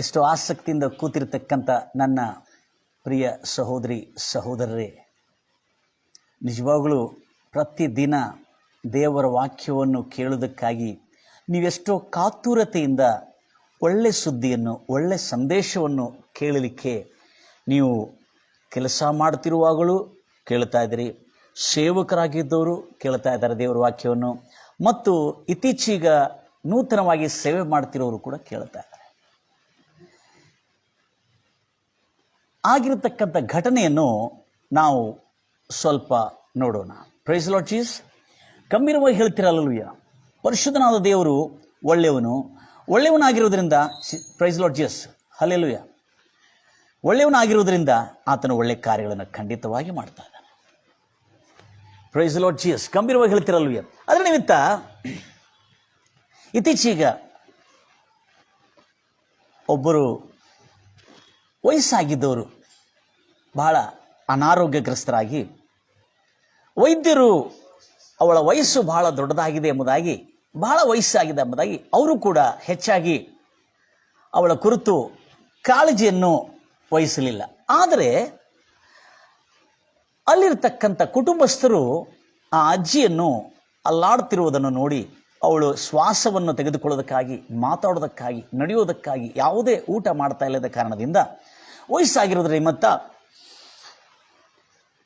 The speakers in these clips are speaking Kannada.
ಎಷ್ಟೋ ಆಸಕ್ತಿಯಿಂದ ಕೂತಿರ್ತಕ್ಕಂಥ ನನ್ನ ಪ್ರಿಯ ಸಹೋದರಿ ಸಹೋದರರೇ, ನಿಜವಾಗಲೂ ಪ್ರತಿದಿನ ದೇವರ ವಾಕ್ಯವನ್ನು ಕೇಳುವುದಕ್ಕಾಗಿ ನೀವೆಷ್ಟೋ ಕಾತುರತೆಯಿಂದ ಒಳ್ಳೆ ಸುದ್ದಿಯನ್ನು, ಒಳ್ಳೆ ಸಂದೇಶವನ್ನು ಕೇಳಲಿಕ್ಕೆ ನೀವು ಕೆಲಸ ಮಾಡ್ತಿರುವಾಗಲೂ ಕೇಳ್ತಾ ಇದ್ದೀರಿ, ಸೇವಕರಾಗಿದ್ದವರು ಕೇಳ್ತಾ ಇದ್ದಾರೆ ದೇವರ ವಾಕ್ಯವನ್ನು, ಮತ್ತು ಇತ್ತೀಚೀಗ ನೂತನವಾಗಿ ಸೇವೆ ಮಾಡ್ತಿರೋರು ಕೂಡ ಕೇಳ್ತಾ ಇದ್ದಾರೆ. ಆಗಿರತಕ್ಕಂಥ ಘಟನೆಯನ್ನು ನಾವು ಸ್ವಲ್ಪ ನೋಡೋಣ. Praise Lord Jesus. ಗಂಭೀರವಾಗಿ ಹೇಳ್ತಿರಲ್ಲೂಯ್ಯ, ಪರಿಶುದ್ಧನಾದ ದೇವರು ಒಳ್ಳೆಯವನಾಗಿರೋದ್ರಿಂದ, ಪ್ರೈಸ್ ಲಾರ್ಡ್ ಜೀಸಸ್, ಹಲ್ಲೆಲೂಯ, ಒಳ್ಳೆಯವನಾಗಿರೋದ್ರಿಂದ ಆತನು ಒಳ್ಳೆ ಕಾರ್ಯಗಳನ್ನು ಖಂಡಿತವಾಗಿ ಮಾಡ್ತಾ ಇದ್ದಾನೆ. Praise Lord Jesus. ಗಂಭೀರವಾಗಿ ಹೇಳ್ತಿರಲ್ವಯ್ಯ. ಅದರ ನಿಮಿತ್ತ ಇತ್ತೀಚೀಗ ಒಬ್ಬರು ವಯಸ್ಸಾಗಿದ್ದವರು ಬಹಳ ಅನಾರೋಗ್ಯಗ್ರಸ್ತರಾಗಿ, ವೈದ್ಯರು ಅವಳ ವಯಸ್ಸು ಬಹಳ ದೊಡ್ಡದಾಗಿದೆ ಎಂಬುದಾಗಿ, ಬಹಳ ವಯಸ್ಸಾಗಿದೆ ಎಂಬುದಾಗಿ ಅವರು ಕೂಡ ಹೆಚ್ಚಾಗಿ ಅವಳ ಕುರಿತು ಕಾಳಜಿಯನ್ನು ವಹಿಸಲಿಲ್ಲ. ಆದರೆ ಅಲ್ಲಿರ್ತಕ್ಕಂಥ ಕುಟುಂಬಸ್ಥರು ಆ ಅಜ್ಜಿಯನ್ನು ಅಲ್ಲಾಡ್ತಿರುವುದನ್ನು ನೋಡಿ, ಅವಳು ಶ್ವಾಸವನ್ನು ತೆಗೆದುಕೊಳ್ಳೋದಕ್ಕಾಗಿ, ಮಾತಾಡೋದಕ್ಕಾಗಿ, ನಡೆಯೋದಕ್ಕಾಗಿ ಯಾವುದೇ ಊಟ ಮಾಡ್ತಾ ಇಲ್ಲದ ಕಾರಣದಿಂದ, ವಯಸ್ಸಾಗಿರೋದ್ರ ನಿಮಿತ್ತ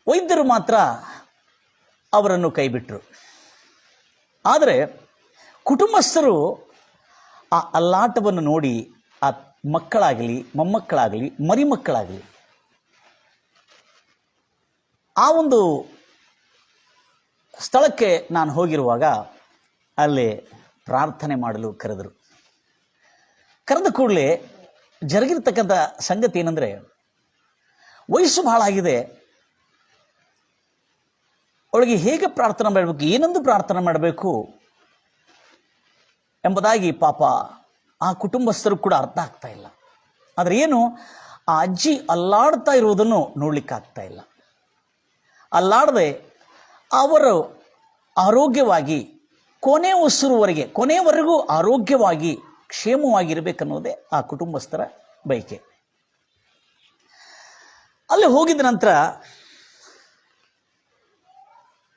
ವೈದ್ಯರು ಮಾತ್ರ ಅವರನ್ನು ಕೈಬಿಟ್ಟರು. ಆದರೆ ಕುಟುಂಬಸ್ಥರು ಆ ಅಲ್ಲಾಟವನ್ನು ನೋಡಿ, ಆ ಮಕ್ಕಳಾಗಲಿ, ಮೊಮ್ಮಕ್ಕಳಾಗಲಿ, ಮರಿಮಕ್ಕಳಾಗಲಿ ಆ ಒಂದು ಸ್ಥಳಕ್ಕೆ ನಾನು ಹೋಗಿರುವಾಗ ಅಲ್ಲಿ ಪ್ರಾರ್ಥನೆ ಮಾಡಲು ಕರೆದರು. ಕರೆದ ಕೂಡಲೇ ಜರುಗಿರ್ತಕ್ಕಂಥ ಸಂಗತಿ ಏನಂದರೆ, ವಯಸ್ಸು ಬಹಳ ಆಗಿದೆ, ಅವಳಿಗೆ ಹೇಗೆ ಪ್ರಾರ್ಥನೆ ಮಾಡಬೇಕು, ಏನೊಂದು ಪ್ರಾರ್ಥನೆ ಮಾಡಬೇಕು ಎಂಬುದಾಗಿ ಪಾಪ ಆ ಕುಟುಂಬಸ್ಥರು ಕೂಡ ಅರ್ಥ ಆಗ್ತಾ ಇಲ್ಲ. ಆದರೆ ಏನು, ಆ ಅಜ್ಜಿ ಅಲ್ಲಾಡ್ತಾ ಇರುವುದನ್ನು ನೋಡ್ಲಿಕ್ಕಾಗ್ತಾ ಇಲ್ಲ. ಅಲ್ಲಾಡದೆ ಅವರು ಆರೋಗ್ಯವಾಗಿ ಕೊನೆಯವರೆಗೂ ಆರೋಗ್ಯವಾಗಿ ಕ್ಷೇಮವಾಗಿರಬೇಕನ್ನೋದೇ ಆ ಕುಟುಂಬಸ್ಥರ ಬಯಕೆ. ಅಲ್ಲಿ ಹೋಗಿದ ನಂತರ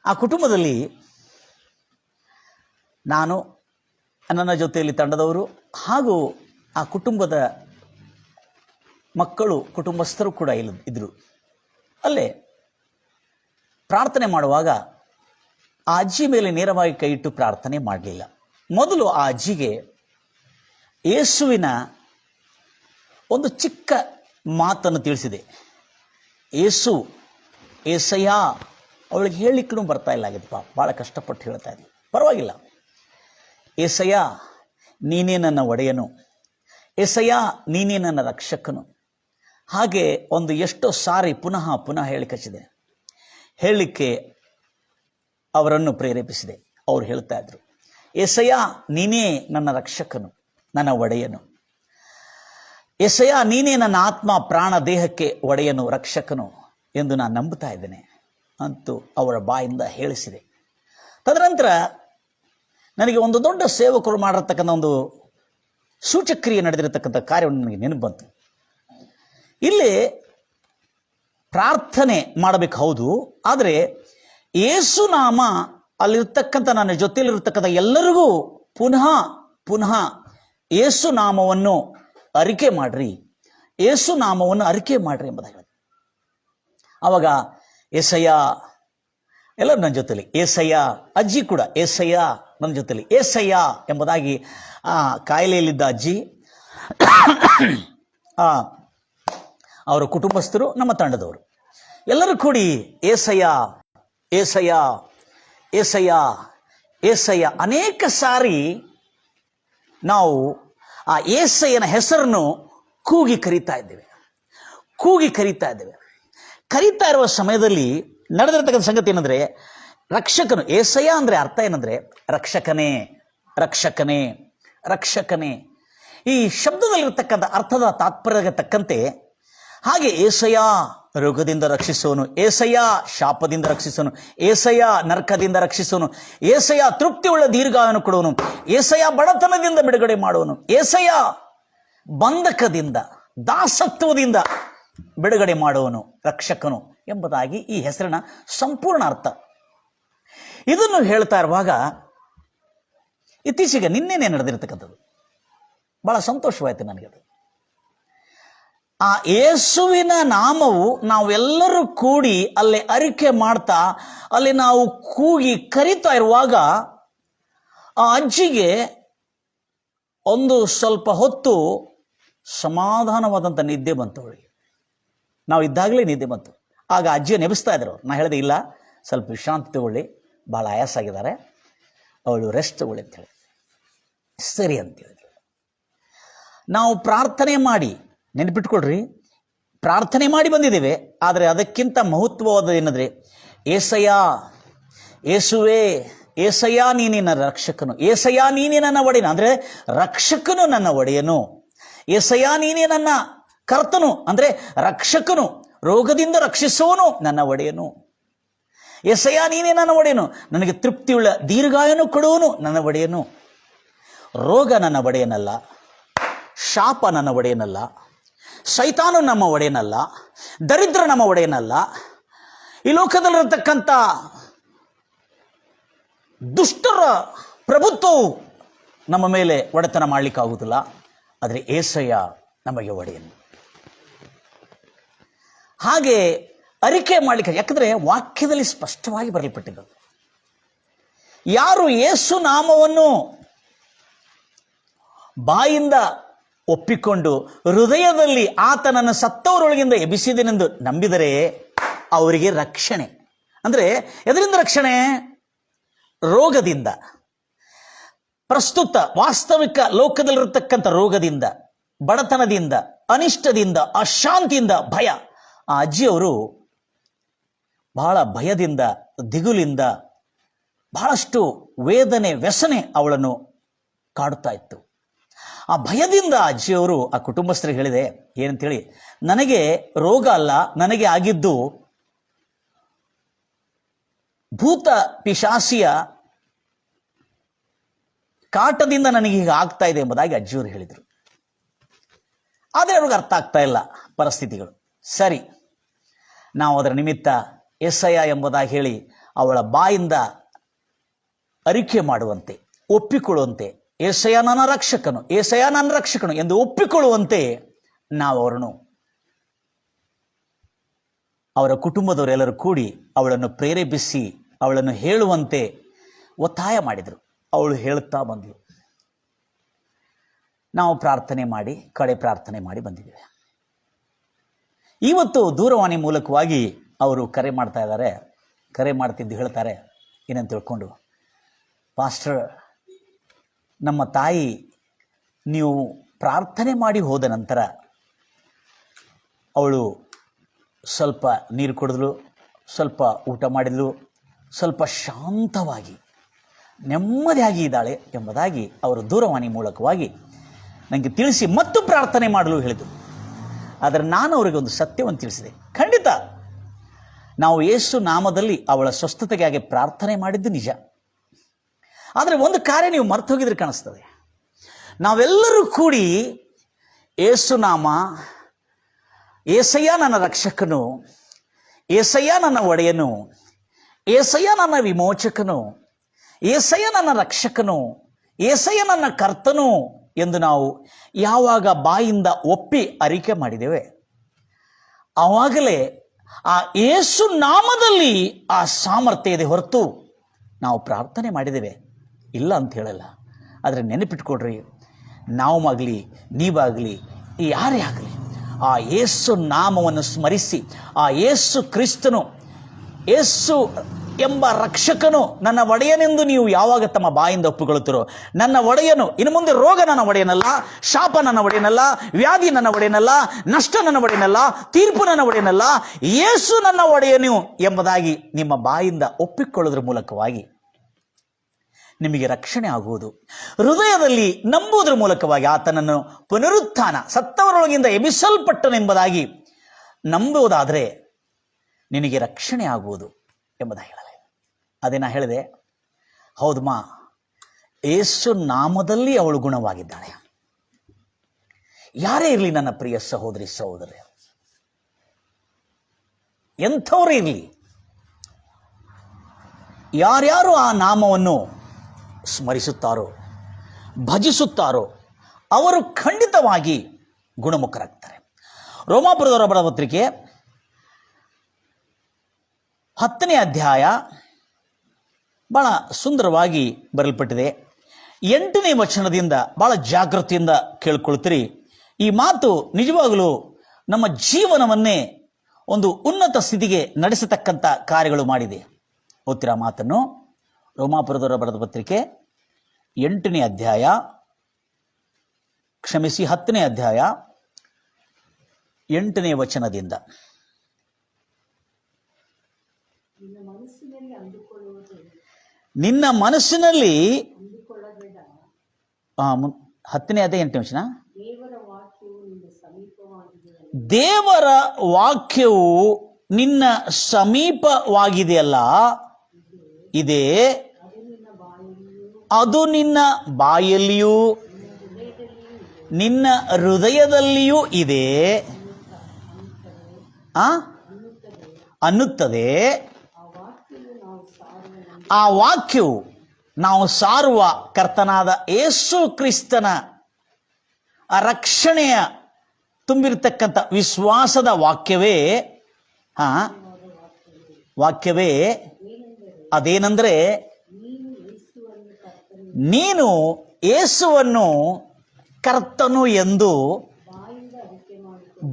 ಆ ಕುಟುಂಬದಲ್ಲಿ ನಾನು, ನನ್ನ ಜೊತೆಯಲ್ಲಿ ತಂಡದವರು ಹಾಗೂ ಆ ಕುಟುಂಬದ ಮಕ್ಕಳು, ಕುಟುಂಬಸ್ಥರು ಕೂಡ ಇದ್ದರು. ಅಲ್ಲೇ ಪ್ರಾರ್ಥನೆ ಮಾಡುವಾಗ ಆ ಅಜ್ಜಿ ಮೇಲೆ ನೇರವಾಗಿ ಕೈ ಇಟ್ಟು ಪ್ರಾರ್ಥನೆ ಮಾಡಲಿಲ್ಲ. ಮೊದಲು ಆ ಅಜ್ಜಿಗೆ ಯೇಸುವಿನ ಒಂದು ಚಿಕ್ಕ ಮಾತನ್ನು ತಿಳಿಸಿದೆ. ಏಸಯ್ಯ, ಅವಳಿಗೆ ಹೇಳಲಿಕ್ಕೂ ಬರ್ತಾ ಇಲ್ಲ ಆಗಿತ್ತು, ಭಾಳ ಕಷ್ಟಪಟ್ಟು ಹೇಳ್ತಾ ಇದ್ಲು. ಪರವಾಗಿಲ್ಲ, ಏಸಯ್ಯ ನೀನೇ ನನ್ನ ಒಡೆಯನು, ಏಸಯ್ಯ ನೀನೇ ನನ್ನ ರಕ್ಷಕನು. ಹಾಗೆ ಒಂದು ಎಷ್ಟೋ ಸಾರಿ ಪುನಃ ಹೇಳಿಕಚ್ಚಿದೆ, ಹೇಳಲಿಕ್ಕೆ ಅವರನ್ನು ಪ್ರೇರೇಪಿಸಿದೆ. ಅವರು ಹೇಳ್ತಾ ಇದ್ರು, ಏಸಯ್ಯ ನೀನೇ ನನ್ನ ರಕ್ಷಕನು, ನನ್ನ ಒಡೆಯನು, ಏಸಯ್ಯ ನೀನೇ ನನ್ನ ಆತ್ಮ ಪ್ರಾಣ ದೇಹಕ್ಕೆ ಒಡೆಯನು, ರಕ್ಷಕನು ಎಂದು ನಾನು ನಂಬುತ್ತಾ ಇದ್ದೇನೆ ಅಂತೂ ಅವರ ಬಾಯಿಂದ ಹೇಳಿಸಿದೆ. ತದನಂತರ ನನಗೆ ಒಂದು ದೊಡ್ಡ ಸೇವಕರು ಮಾಡಿರ್ತಕ್ಕಂಥ ಒಂದು ಸೂಚಕ್ರಿಯೆ ನಡೆದಿರತಕ್ಕಂಥ ಕಾರ್ಯವನ್ನು ನನಗೆ ನೆನಪು ಬಂತು. ಇಲ್ಲಿ ಪ್ರಾರ್ಥನೆ ಮಾಡಬೇಕು ಹೌದು, ಆದರೆ ಯೇಸು ನಾಮ ಅಲ್ಲಿರ್ತಕ್ಕಂಥ ನನ್ನ ಜೊತೆಯಲ್ಲಿರ್ತಕ್ಕಂಥ ಎಲ್ಲರಿಗೂ ಪುನಃ ಯೇಸು ನಾಮವನ್ನು ಅರಿಕೆ ಮಾಡ್ರಿ, ಯೇಸು ನಾಮವನ್ನು ಅರಿಕೆ ಮಾಡ್ರಿ ಎಂಬುದಾಗಿ ಹೇಳಿದೆ. ಆವಾಗ ಏಸಯ್ಯ, ಎಲ್ಲರೂ ನನ್ನ ಜೊತೆಲಿ ಏಸಯ್ಯ, ಅಜ್ಜಿ ಕೂಡ ಏಸಯ್ಯ ನನ್ನ ಜೊತೆಲಿ ಏಸಯ್ಯ ಎಂಬುದಾಗಿ ಆ ಕಾಯಿಲೆಯಲ್ಲಿದ್ದ ಅಜ್ಜಿ, ಅವರ ಕುಟುಂಬಸ್ಥರು, ನಮ್ಮ ತಂಡದವರು ಎಲ್ಲರೂ ಕೂಡಿ ಏಸಯ್ಯ ಏಸಯ್ಯ ಏಸಯ್ಯ ಏಸಯ್ಯ ಅನೇಕ ಸಾರಿ ನಾವು ಆ ಏಸಯ್ಯನ ಹೆಸರನ್ನು ಕೂಗಿ ಕರೀತಾ ಇದ್ದೇವೆ. ಕರೀತಾ ಇರುವ ಸಮಯದಲ್ಲಿ ನಡೆದಿರತಕ್ಕಂಥ ಸಂಗತಿ ಏನಂದರೆ, ರಕ್ಷಕನು, ಏಸಯ್ಯ ಅಂದರೆ ಅರ್ಥ ಏನಂದರೆ ರಕ್ಷಕನೇ, ರಕ್ಷಕನೇ, ರಕ್ಷಕನೇ. ಈ ಶಬ್ದದಲ್ಲಿರ್ತಕ್ಕಂಥ ಅರ್ಥದ ತಾತ್ಪರ್ಯಕ್ಕೆ ತಕ್ಕಂತೆ ಹಾಗೆ ಏಸಯ್ಯ ರೋಗದಿಂದ ರಕ್ಷಿಸೋನು, ಏಸಯ್ಯ ಶಾಪದಿಂದ ರಕ್ಷಿಸೋನು, ಏಸಯ್ಯ ನರಕದಿಂದ ರಕ್ಷಿಸೋನು, ಏಸಯ್ಯ ತೃಪ್ತಿಯುಳ್ಳ ದೀರ್ಘಾಯವನ್ನು ಕೊಡುವನು, ಏಸಯ್ಯ ಬಡತನದಿಂದ ಬಿಡುಗಡೆ ಮಾಡುವನು, ಏಸಯ್ಯ ಬಂಧಕದಿಂದ, ದಾಸತ್ವದಿಂದ ಬಿಡುಗಡೆ ಮಾಡುವನು, ರಕ್ಷಕನು ಎಂಬುದಾಗಿ ಈ ಹೆಸರಿನ ಸಂಪೂರ್ಣ ಅರ್ಥ. ಇದನ್ನು ಹೇಳ್ತಾ ಇರುವಾಗ ಇತ್ತೀಚೆಗೆ ನಿನ್ನೆನೇ ನಡೆದಿರ್ತಕ್ಕಂಥದ್ದು ಬಹಳ ಸಂತೋಷವಾಯಿತು ನನಗದು. ಆ ಯೇಸುವಿನ ನಾಮವು ನಾವೆಲ್ಲರೂ ಕೂಡಿ ಅಲ್ಲಿ ಅರಿಕೆ ಮಾಡ್ತಾ ಅಲ್ಲಿ ನಾವು ಕೂಗಿ ಕರಿತಾ ಇರುವಾಗ ಆ ಅಜ್ಜಿಗೆ ಒಂದು ಸ್ವಲ್ಪ ಹೊತ್ತು ಸಮಾಧಾನವಾದಂಥ ನಿದ್ದೆ ಬಂತು. ಅವಳಿಗೆ ನಾವು ಇದ್ದಾಗಲೇ ನಿದ್ದೆ ಬಂತು. ಆಗ ಅಜ್ಜಿಯನ್ನು ಎಬ್ಬಿಸ್ತಾ ಇದ್ರು. ನಾ ಹೇಳಿದೆ, ಇಲ್ಲ, ಸ್ವಲ್ಪ ವಿಶ್ರಾಂತಿ ತಗೊಳ್ಳಿ, ಭಾಳ ಆಯಾಸ ಆಗಿದ್ದಾರೆ, ಅವಳು ರೆಸ್ಟ್ ತಗೊಳ್ಳಿ ಅಂತ ಹೇಳಿ. ಸರಿ ಅಂತ ಹೇಳಿದ್ರು. ನಾವು ಪ್ರಾರ್ಥನೆ ಮಾಡಿ, ನೆನಪಿಟ್ಕೊಳ್ರಿ, ಪ್ರಾರ್ಥನೆ ಮಾಡಿ ಬಂದಿದ್ದೇವೆ. ಆದರೆ ಅದಕ್ಕಿಂತ ಮಹತ್ವವಾದ ಏನಂದರೆ, ಏಸಯ್ಯ, ಯೇಸುವೇ, ಏಸಯ್ಯ ನೀನೇ ನನ್ನ ರಕ್ಷಕನು, ಏಸಯ್ಯ ನೀನೇ ನನ್ನ ಒಡೆಯನು, ಅಂದರೆ ರಕ್ಷಕನು ನನ್ನ ಒಡೆಯನು, ಏಸಯ್ಯ ನೀನೇ ನನ್ನ ಕರ್ತನು, ಅಂದರೆ ರಕ್ಷಕನು, ರೋಗದಿಂದ ರಕ್ಷಿಸುವನು ನನ್ನ ಒಡೆಯನು, ಏಸಯ್ಯ ನೀನೇ ನನ್ನ ಒಡೆಯನು, ನನಗೆ ತೃಪ್ತಿಯುಳ್ಳ ದೀರ್ಘಾಯನು ಕೊಡುವನು ನನ್ನ ಒಡೆಯನು. ರೋಗ ನನ್ನ ಒಡೆಯನಲ್ಲ, ಶಾಪ ನನ್ನ ಒಡೆಯನಲ್ಲ, ಸೈತಾನು ನಮ್ಮ ಒಡೆಯನಲ್ಲ, ದರಿದ್ರ ನಮ್ಮ ಒಡೆಯನಲ್ಲ, ಈ ಲೋಕದಲ್ಲಿರತಕ್ಕಂಥ ದುಷ್ಟರ ಪ್ರಭುತ್ವವು ನಮ್ಮ ಮೇಲೆ ಒಡೆತನ ಮಾಡಲಿಕ್ಕಾಗುವುದಿಲ್ಲ. ಆದರೆ ಏಸಯ್ಯ ನಮಗೆ ಒಡೆಯನು. ಹಾಗೆ ಅರಿಕೆ ಮಾಡಲಿಕ್ಕೆ, ಯಾಕಂದರೆ ವಾಕ್ಯದಲ್ಲಿ ಸ್ಪಷ್ಟವಾಗಿ ಬರಲ್ಪಟ್ಟಿದ್ದು, ಯಾರು ಯೇಸು ನಾಮವನ್ನು ಬಾಯಿಂದ ಒಪ್ಪಿಕೊಂಡು ಹೃದಯದಲ್ಲಿ ಆತನನ್ನು ಸತ್ತವರೊಳಗಿಂದ ಎಬ್ಬಿಸಿದನೆಂದು ನಂಬಿದರೆ ಅವರಿಗೆ ರಕ್ಷಣೆ. ಅಂದರೆ ಎದರಿಂದ ರಕ್ಷಣೆ? ರೋಗದಿಂದ, ಪ್ರಸ್ತುತ ವಾಸ್ತವಿಕ ಲೋಕದಲ್ಲಿರತಕ್ಕಂಥ ರೋಗದಿಂದ, ಬಡತನದಿಂದ, ಅನಿಷ್ಟದಿಂದ, ಅಶಾಂತಿಯಿಂದ, ಭಯ. ಆ ಅಜ್ಜಿಯವರು ಬಹಳ ಭಯದಿಂದ, ದಿಗುಲಿಂದ, ಬಹಳಷ್ಟು ವೇದನೆ, ವ್ಯಸನೆ ಅವಳನ್ನು ಕಾಡುತ್ತಾ ಇತ್ತು. ಆ ಭಯದಿಂದ ಅಜ್ಜಿಯವರು ಆ ಕುಟುಂಬಸ್ಥರಿಗೆ ಹೇಳಿದೆ, ಏನಂತೇಳಿ, ನನಗೆ ರೋಗ ಅಲ್ಲ, ನನಗೆ ಆಗಿದ್ದು ಭೂತ ಪಿಶಾಸಿಯ ಕಾಟದಿಂದ ನನಗೆ ಹೀಗೆ ಆಗ್ತಾ ಇದೆ ಎಂಬುದಾಗಿ ಅಜ್ಜಿಯವರು ಹೇಳಿದರು. ಆದರೆ ಅವ್ರಿಗೆ ಅರ್ಥ ಆಗ್ತಾ ಇಲ್ಲ ಪರಿಸ್ಥಿತಿಗಳು. ಸರಿ, ನಾವು ಅದರ ನಿಮಿತ್ತ ಏಸಯ್ಯ ಎಂಬುದಾಗಿ ಹೇಳಿ ಅವಳ ಬಾಯಿಂದ ಅರಿಕೆ ಮಾಡುವಂತೆ, ಒಪ್ಪಿಕೊಳ್ಳುವಂತೆ, ಏಸಯ್ಯ ನನ್ನ ರಕ್ಷಕನು, ಏಸಯ್ಯ ನನ್ನ ರಕ್ಷಕನು ಎಂದು ಒಪ್ಪಿಕೊಳ್ಳುವಂತೆ ನಾವು ಅವರನ್ನು, ಅವರ ಕುಟುಂಬದವರೆಲ್ಲರೂ ಕೂಡಿ ಅವಳನ್ನು ಪ್ರೇರೇಪಿಸಿ ಅವಳನ್ನು ಹೇಳುವಂತೆ ಒತ್ತಾಯ ಮಾಡಿದರು. ಅವಳು ಹೇಳುತ್ತಾ ಬಂದಳು. ನಾವು ಪ್ರಾರ್ಥನೆ ಮಾಡಿ, ಕಡೆ ಪ್ರಾರ್ಥನೆ ಮಾಡಿ ಬಂದಿದ್ದೇವೆ. ಇವತ್ತು ದೂರವಾಣಿ ಮೂಲಕವಾಗಿ ಅವರು ಕರೆ ಮಾಡ್ತಾ ಇದ್ದಾರೆ. ಕರೆ ಮಾಡ್ತಿದ್ದು ಹೇಳ್ತಾರೆ, ಏನಂತ ತಿಳ್ಕೊಂಡು, ಪಾಸ್ಟರ್, ನಮ್ಮ ತಾಯಿ ನೀವು ಪ್ರಾರ್ಥನೆ ಮಾಡಿ ಹೋದ ನಂತರ ಅವಳು ಸ್ವಲ್ಪ ನೀರು ಕುಡಿದ್ಲು, ಸ್ವಲ್ಪ ಊಟ ಮಾಡಿದ್ಲು, ಸ್ವಲ್ಪ ಶಾಂತವಾಗಿ ನೆಮ್ಮದಿಯಾಗಿ ಇದ್ದಾಳೆ ಎಂಬುದಾಗಿ ಅವರು ದೂರವಾಣಿ ಮೂಲಕವಾಗಿ ನನಗೆ ತಿಳಿಸಿ ಮತ್ತು ಪ್ರಾರ್ಥನೆ ಮಾಡಲು ಹೇಳಿದರು. ಆದರೆ ನಾನು ಅವರಿಗೆ ಒಂದು ಸತ್ಯವನ್ನು ತಿಳಿಸಿದೆ. ಖಂಡಿತ ನಾವು ಯೇಸು ನಾಮದಲ್ಲಿ ಅವಳ ಸ್ವಸ್ಥತೆಗಾಗಿ ಪ್ರಾರ್ಥನೆ ಮಾಡಿದ್ದು ನಿಜ. ಆದರೆ ಒಂದು ಕಾರ್ಯ ನೀವು ಮರೆತು ಹೋಗಿದ್ರೆ ಕಾಣಿಸ್ತದೆ. ನಾವೆಲ್ಲರೂ ಕೂಡಿ ಯೇಸು ನಾಮ, ಏಸಯ್ಯ ನನ್ನ ರಕ್ಷಕನು, ಏಸಯ್ಯ ನನ್ನ ಒಡೆಯನು, ಏಸಯ್ಯ ನನ್ನ ವಿಮೋಚಕನು, ಏಸಯ್ಯ ನನ್ನ ರಕ್ಷಕನು, ಏಸಯ್ಯ ನನ್ನ ಕರ್ತನು ಎಂದು ನಾವು ಯಾವಾಗ ಬಾಯಿಂದ ಒಪ್ಪಿ ಅರಿಕೆ ಮಾಡಿದ್ದೇವೆ, ಆವಾಗಲೇ ಆ ಯೇಸು ನಾಮದಲ್ಲಿ ಆ ಸಾಮರ್ಥ್ಯ ಇದೆ ಹೊರತು ನಾವು ಪ್ರಾರ್ಥನೆ ಮಾಡಿದ್ದೇವೆ ಇಲ್ಲ ಅಂತ ಹೇಳಲ್ಲ. ಆದರೆ ನೆನಪಿಟ್ಕೊಡ್ರಿ, ನಾವಾಗಲಿ ನೀವಾಗಲಿ ಯಾರೇ ಆಗಲಿ ಆ ಯೇಸು ನಾಮವನ್ನು ಸ್ಮರಿಸಿ, ಆ ಯೇಸು ಕ್ರಿಸ್ತನು, ಯೇಸು ಎಂಬ ರಕ್ಷಕನು ನನ್ನ ಒಡೆಯನೆಂದು ನೀವು ಯಾವಾಗ ತಮ್ಮ ಬಾಯಿಂದ ಒಪ್ಪಿಕೊಳ್ಳುತ್ತೀರೋ, ನನ್ನ ಒಡೆಯನು, ಇನ್ನು ಮುಂದೆ ರೋಗ ನನ್ನ ಒಡೆಯನಲ್ಲ, ಶಾಪ ನನ್ನ ಒಡೆಯನಲ್ಲ, ವ್ಯಾಧಿ ನನ್ನ ಒಡೆಯನಲ್ಲ, ನಷ್ಟ ನನ್ನ ಒಡೆಯನಲ್ಲ, ತೀರ್ಪು ನನ್ನ ಒಡೆಯನಲ್ಲ, ಯೇಸು ನನ್ನ ಒಡೆಯನು ಎಂಬುದಾಗಿ ನಿಮ್ಮ ಬಾಯಿಂದ ಒಪ್ಪಿಕೊಳ್ಳೋದ್ರ ಮೂಲಕವಾಗಿ ನಿಮಗೆ ರಕ್ಷಣೆ ಆಗುವುದು. ಹೃದಯದಲ್ಲಿ ನಂಬುವುದರ ಮೂಲಕವಾಗಿ ಆತನನ್ನು ಪುನರುತ್ಥಾನ, ಸತ್ತವರೊಳಗಿಂದ ಎಬ್ಬಿಸಲ್ಪಟ್ಟನೆಂಬುದಾಗಿ ನಂಬುವುದಾದರೆ ನಿನಗೆ ರಕ್ಷಣೆ ಆಗುವುದು ಎಂಬುದಾಗಿ ಹೇಳಲೆ. ಅದೇ ನಾ ಹೇಳಿದೆ, ಹೌದಮ್ಮ, ಯೇಸು ನಾಮದಲ್ಲಿ ಅವಳು ಗುಣವಾಗಿದ್ದಾಳೆ. ಯಾರೇ ಇರಲಿ ನನ್ನ ಪ್ರಿಯ ಸಹೋದರಿ ಸಹೋದರ, ಎಂಥವರೇ ಇರಲಿ, ಯಾರ್ಯಾರು ಆ ನಾಮವನ್ನು ಸ್ಮರಿಸುತ್ತಾರೋ, ಭಜಿಸುತ್ತಾರೋ ಅವರು ಖಂಡಿತವಾಗಿ ಗುಣಮುಖರಾಗ್ತಾರೆ. ರೋಮಾಪುರದವರ ಬರೆದ ಪತ್ರಿಕೆ 10ನೇ ಅಧ್ಯಾಯ ಬಹಳ ಸುಂದರವಾಗಿ ಬರೆಯಲ್ಪಟ್ಟಿದೆ. 8ನೇ ವಚನದಿಂದ ಬಹಳ ಜಾಗೃತಿಯಿಂದ ಕೇಳ್ಕೊಳ್ತೀರಿ. ಈ ಮಾತು ನಿಜವಾಗಲೂ ನಮ್ಮ ಜೀವನವನ್ನೇ ಒಂದು ಉನ್ನತ ಸ್ಥಿತಿಗೆ ನಡೆಸತಕ್ಕಂಥ ಕಾರ್ಯಗಳು ಮಾಡಿದೆ. ಓದ್ತಿರ ಮಾತನ್ನು. ರೋಮಾಪುರದವರ ಬರೆದ ಪತ್ರಿಕೆ 8ನೇ ಅಧ್ಯಾಯ, ಕ್ಷಮಿಸಿ 10ನೇ ಅಧ್ಯಾಯ 8ನೇ ವಚನದಿಂದ. ನಿನ್ನ ಮನಸ್ಸಿನಲ್ಲಿ 10ನೇ ಅಧ್ಯಾಯ 8ನೇ ವಚನ, ದೇವರ ವಾಕ್ಯವು ನಿನ್ನ ಸಮೀಪವಾಗಿದೆಯಲ್ಲ, ಇದೆ, ಅದು ನಿನ್ನ ಬಾಯಲ್ಲಿಯೂ ನಿನ್ನ ಹೃದಯದಲ್ಲಿಯೂ ಇದೆ ಅನ್ನುತ್ತದೆ. ಆ ವಾಕ್ಯವು ನಾವು ಸಾರುವ ಕರ್ತನಾದ ಯೇಸು ಕ್ರಿಸ್ತನ ರಕ್ಷಣೆಯ ತುಂಬಿರತಕ್ಕಂಥ ವಿಶ್ವಾಸದ ವಾಕ್ಯವೇ ಅದೇನೆಂದರೆ, ನೀನು ಯೇಸುವನ್ನು ಕರ್ತನು ಎಂದು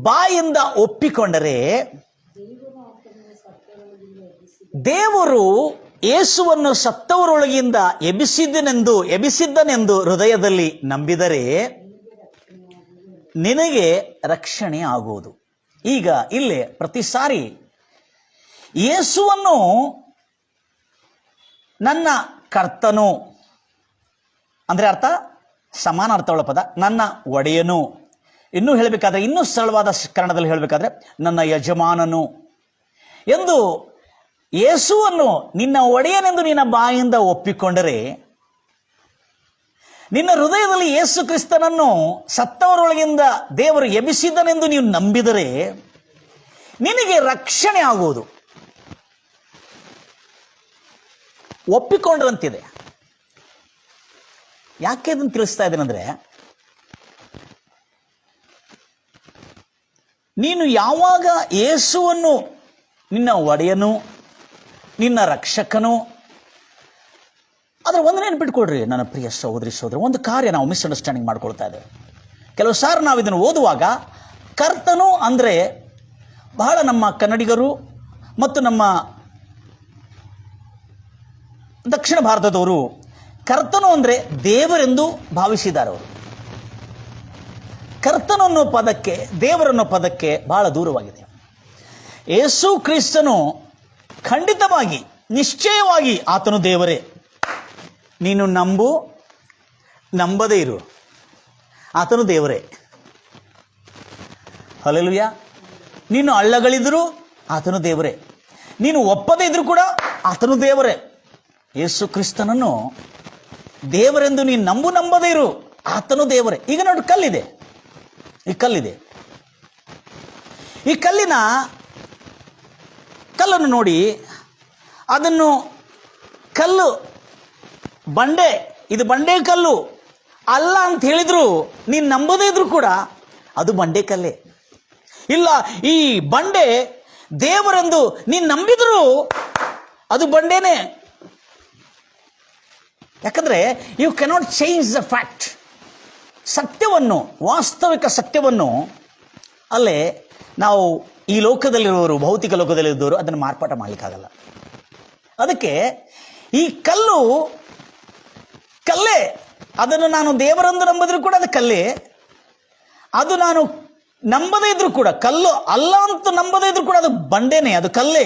ಬಾಯಿಂದ ಒಪ್ಪಿಕೊಂಡರೆ ದೇವರು ಯೇಸುವನ್ನು ಸತ್ತವರೊಳಗಿಂದ ಎಬ್ಬಿಸಿದ್ದನೆಂದು ಹೃದಯದಲ್ಲಿ ನಂಬಿದರೆ ನಿನಗೆ ರಕ್ಷಣೆ ಆಗುವುದು. ಈಗ ಇಲ್ಲೇ ಪ್ರತಿ ಸಾರಿ ಯೇಸುವನ್ನು ನನ್ನ ಕರ್ತನು ಅಂದರೆ ಅರ್ಥ ಸಮಾನ ಅರ್ಥವುಳ್ಳ ಪದ, ನನ್ನ ಒಡೆಯನು. ಇನ್ನೂ ಹೇಳಬೇಕಾದ್ರೆ, ಇನ್ನೂ ಸರಳವಾದ ಕನ್ನಡದಲ್ಲಿ ಹೇಳಬೇಕಾದ್ರೆ ನನ್ನ ಯಜಮಾನನು ಎಂದು ಯೇಸುವನ್ನು ನಿನ್ನ ಒಡೆಯನೆಂದು ನಿನ್ನ ಬಾಯಿಂದ ಒಪ್ಪಿಕೊಂಡರೆ, ನಿನ್ನ ಹೃದಯದಲ್ಲಿ ಯೇಸು ಕ್ರಿಸ್ತನನ್ನು ಸತ್ತವರೊಳಗಿಂದ ದೇವರು ಎಬ್ಬಿಸಿದ್ದನೆಂದು ನೀವು ನಂಬಿದರೆ ನಿನಗೆ ರಕ್ಷಣೆ ಆಗುವುದು. ಒಪ್ಪಿಕೊಂಡ್ರಂತಿದೆ. ಯಾಕೆ ಅದನ್ನು ತಿಳಿಸ್ತಾ ಇದ್ದೇನೆಂದ್ರೆ, ನೀನು ಯಾವಾಗ ಯೇಸುವನ್ನು ನಿನ್ನ ಒಡೆಯನು, ನಿನ್ನ ರಕ್ಷಕನು, ಆದರೆ ಒಂದು ನೆನಪಿಟ್ಕೊಡ್ರಿ ನನ್ನ ಪ್ರಿಯ ಸಹೋದರಿ ಸಹೋದರ, ಒಂದು ಕಾರ್ಯ ನಾವು ಮಿಸ್ಅಂಡರ್ಸ್ಟ್ಯಾಂಡಿಂಗ್ ಮಾಡ್ಕೊಳ್ತಾ ಇದ್ದೇವೆ. ಕೆಲವು ಸಾರಿ ನಾವು ಇದನ್ನು ಓದುವಾಗ ಕರ್ತನು ಅಂದರೆ ಬಹಳ ನಮ್ಮ ಕನ್ನಡಿಗರು ಮತ್ತು ನಮ್ಮ ದಕ್ಷಿಣ ಭಾರತದವರು ಕರ್ತನು ಅಂದರೆ ದೇವರೆಂದು ಭಾವಿಸಿದ್ದಾರೆ. ಅವರು ಕರ್ತನನ್ನೋ ಪದಕ್ಕೆ, ದೇವರನ್ನೋ ಪದಕ್ಕೆ ಬಹಳ ದೂರವಾಗಿದೆ. ಯೇಸು ಕ್ರಿಸ್ತನು ಖಂಡಿತವಾಗಿ, ನಿಶ್ಚಯವಾಗಿ ಆತನು ದೇವರೇ. ನೀನು ನಂಬು, ನಂಬದೇ ಇರು, ಆತನು ದೇವರೇ. ಹಲ್ಲೆಲೂಯಾ. ನೀನು ಅಳ್ಳಗಳಿದ್ರು ಆತನು ದೇವರೇ, ನೀನು ಒಪ್ಪದೇ ಇದ್ರು ಕೂಡ ಆತನು ದೇವರೇ. ಯೇಸು ಕ್ರಿಸ್ತನನ್ನು ದೇವರೆಂದು ನೀನು ನಂಬದೇ ಇರು, ಆತನು ದೇವರೇ. ಈಗ ನೋಡಿ, ಕಲ್ಲಿದೆ, ಈ ಕಲ್ಲಿದೆ, ಈ ಕಲ್ಲನ್ನು ನೋಡಿ, ಅದನ್ನು ಕಲ್ಲು ಬಂಡೆ, ಇದು ಬಂಡೆ ಕಲ್ಲು ಅಲ್ಲ ಅಂತ ಹೇಳಿದ್ರು ನೀನು ನಂಬದೇ ಇದ್ರು ಕೂಡ ಅದು ಬಂಡೆ ಕಲ್ಲೇ. ಇಲ್ಲ, ಈ ಬಂಡೆ ದೇವರೆಂದು ನೀನು ನಂಬಿದ್ರು ಅದು ಬಂಡೆನೇ. ಯಾಕಂದ್ರೆ you cannot change the fact. ಸತ್ಯವನ್ನು, ವಾಸ್ತವಿಕ ಸತ್ಯವನ್ನು ಅಲ್ಲೇ ನಾವು ಈ ಲೋಕದಲ್ಲಿರುವವರು, ಭೌತಿಕ ಲೋಕದಲ್ಲಿದ್ದವರು ಅದನ್ನು ಮಾರ್ಪಾಟ ಮಾಡಲಿಕ್ಕಾಗಲ್ಲ. ಅದಕ್ಕೆ ಈ ಕಲ್ಲೇ, ಅದನ್ನು ನಾನು ದೇವರೆಂದು ನಂಬಿದ್ರು ಕೂಡ ಅದು ಕಲ್ಲೇ, ಅದು ನಾನು ನಂಬದೇ ಇದ್ರು ಕೂಡ, ಕಲ್ಲು ಅಲ್ಲ ಅಂತ ನಂಬದೇ ಇದ್ರು ಕೂಡ ಅದು ಬಂಡೆನೇ, ಅದು ಕಲ್ಲೇ.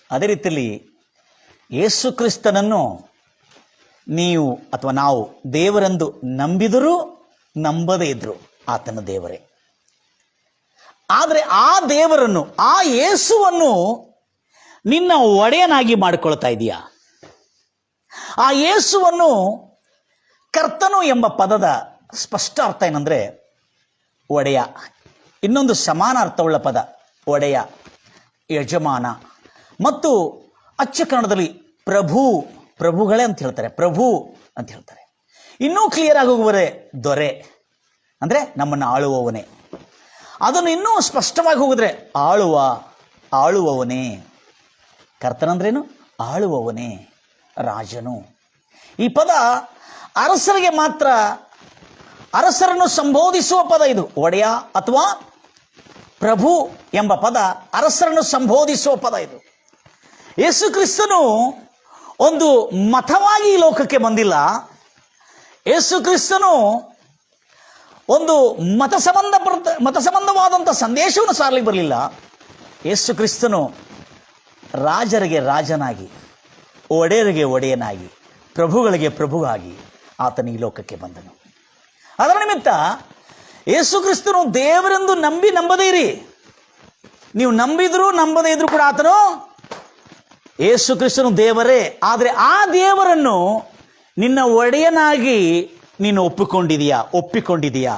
ಅದೇ ರೀತಿಯಲ್ಲಿ ಯೇಸು ಕ್ರಿಸ್ತನನ್ನು ನೀವು ಅಥವಾ ನಾವು ದೇವರೆಂದು ನಂಬಿದರೂ ನಂಬದೇ ಇದ್ರು ಆತನ ದೇವರೇ. ಆದರೆ ಆ ದೇವರನ್ನು, ಆ ಯೇಸುವನ್ನು ನಿನ್ನ ಒಡೆಯನಾಗಿ ಮಾಡಿಕೊಳ್ತಾ ಇದೀಯಾ? ಆ ಯೇಸುವನ್ನು, ಕರ್ತನು ಎಂಬ ಪದದ ಸ್ಪಷ್ಟ ಅರ್ಥ ಏನಂದ್ರೆ, ಒಡೆಯ. ಇನ್ನೊಂದು ಸಮಾನ ಅರ್ಥವುಳ್ಳ ಪದ ಒಡೆಯ, ಯಜಮಾನ. ಮತ್ತು ಅಚ್ಚ ಕನ್ನಡದಲ್ಲಿ ಪ್ರಭು, ಪ್ರಭುಗಳೇ ಅಂತ ಹೇಳ್ತಾರೆ, ಪ್ರಭು ಅಂತ ಹೇಳ್ತಾರೆ. ಇನ್ನೂ ಕ್ಲಿಯರ್ ಆಗಿ ಹೋಗುವರೆ ದೊರೆ, ಅಂದರೆ ನಮ್ಮನ್ನು ಆಳುವವನೇ. ಅದನ್ನು ಇನ್ನೂ ಸ್ಪಷ್ಟವಾಗಿ ಹೋಗಿದ್ರೆ ಆಳುವವನೇ. ಕರ್ತನಂದ್ರೇನು? ಆಳುವವನೇ, ರಾಜನು. ಈ ಪದ ಅರಸರಿಗೆ ಮಾತ್ರ, ಅರಸರನ್ನು ಸಂಬೋಧಿಸುವ ಪದ ಇದು. ಒಡೆಯ ಅಥವಾ ಪ್ರಭು ಎಂಬ ಪದ ಅರಸರನ್ನು ಸಂಬೋಧಿಸುವ ಪದ ಇದು. ಯೇಸು ಕ್ರಿಸ್ತನು ಒಂದು ಮತವಾಗಿ ಈ ಲೋಕಕ್ಕೆ ಬಂದಿಲ್ಲ. ಯೇಸು ಕ್ರಿಸ್ತನು ಒಂದು ಮತ ಸಂಬಂಧವಾದಂಥ ಸಂದೇಶವನ್ನು ಸಾರಲಿಕ್ಕೆ ಬರಲಿಲ್ಲ. ಯೇಸು ಕ್ರಿಸ್ತನು ರಾಜರಿಗೆ ರಾಜನಾಗಿ, ಒಡೆಯರಿಗೆ ಒಡೆಯನಾಗಿ, ಪ್ರಭುಗಳಿಗೆ ಪ್ರಭುವಾಗಿ ಆತನು ಈ ಲೋಕಕ್ಕೆ ಬಂದನು. ಅದರ ನಿಮಿತ್ತ ಯೇಸು ಕ್ರಿಸ್ತನು ದೇವರೆಂದು ನಂಬದೇ ಇರಿ. ನೀವು ನಂಬಿದ್ರು ನಂಬದೇ ಇದ್ರು ಕೂಡ ಆತನು ಯೇಸು ಕ್ರಿಸ್ತನು ದೇವರೇ. ಆದರೆ ಆ ದೇವರನ್ನು ನಿನ್ನ ಒಡೆಯನಾಗಿ ನೀನು ಒಪ್ಪಿಕೊಂಡಿದೀಯಾ?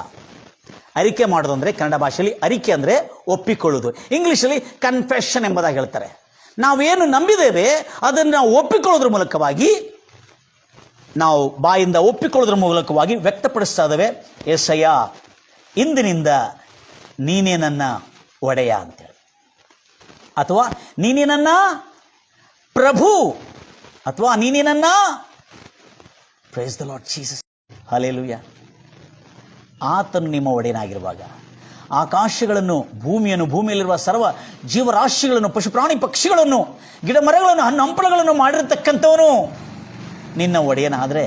ಅರಿಕೆ ಮಾಡೋದು ಅಂದರೆ ಕನ್ನಡ ಭಾಷೆಯಲ್ಲಿ ಅರಿಕೆ ಅಂದರೆ ಒಪ್ಪಿಕೊಳ್ಳುವುದು, ಇಂಗ್ಲೀಷಲ್ಲಿ ಕನ್ಫೆಷನ್ ಎಂಬುದಾಗಿ ಹೇಳ್ತಾರೆ. ನಾವೇನು ನಂಬಿದ್ದೇವೆ ಅದನ್ನು ನಾವು ಒಪ್ಪಿಕೊಳ್ಳೋದ್ರ ಮೂಲಕವಾಗಿ, ನಾವು ಬಾಯಿಂದ ಒಪ್ಪಿಕೊಳ್ಳೋದ್ರ ಮೂಲಕವಾಗಿ ವ್ಯಕ್ತಪಡಿಸ್ತಾ ಇದ್ದೇವೆ, యేసయ్య ಇಂದಿನಿಂದ ನೀನೇ ನನ್ನ ಒಡೆಯ ಅಂತೇಳಿ, ಅಥವಾ ನೀನೇ ನನ್ನ ಪ್ರಭು, ಅಥವಾ ನೀನೇ ನನ್ನ price the Lord Jesus, hallelujah. ಆತನು ನಿಮ್ಮ ಒಡೆಯನಾಗಿರುವಾಗ ಆಕಾಶಗಳನ್ನು, ಭೂಮಿಯನ್ನು, ಭೂಮಿಯಲ್ಲಿರುವ ಸರ್ವ ಜೀವರಾಶಿಗಳನ್ನು, ಪಶು ಪ್ರಾಣಿ ಪಕ್ಷಿಗಳನ್ನು, ಗಿಡ ಮರಗಳನ್ನು, ಹಣ್ಣು ಹಂಪಲುಗಳನ್ನು ಮಾಡಿರತಕ್ಕಂಥವನು ನಿನ್ನ ಒಡೆಯನಾದರೆ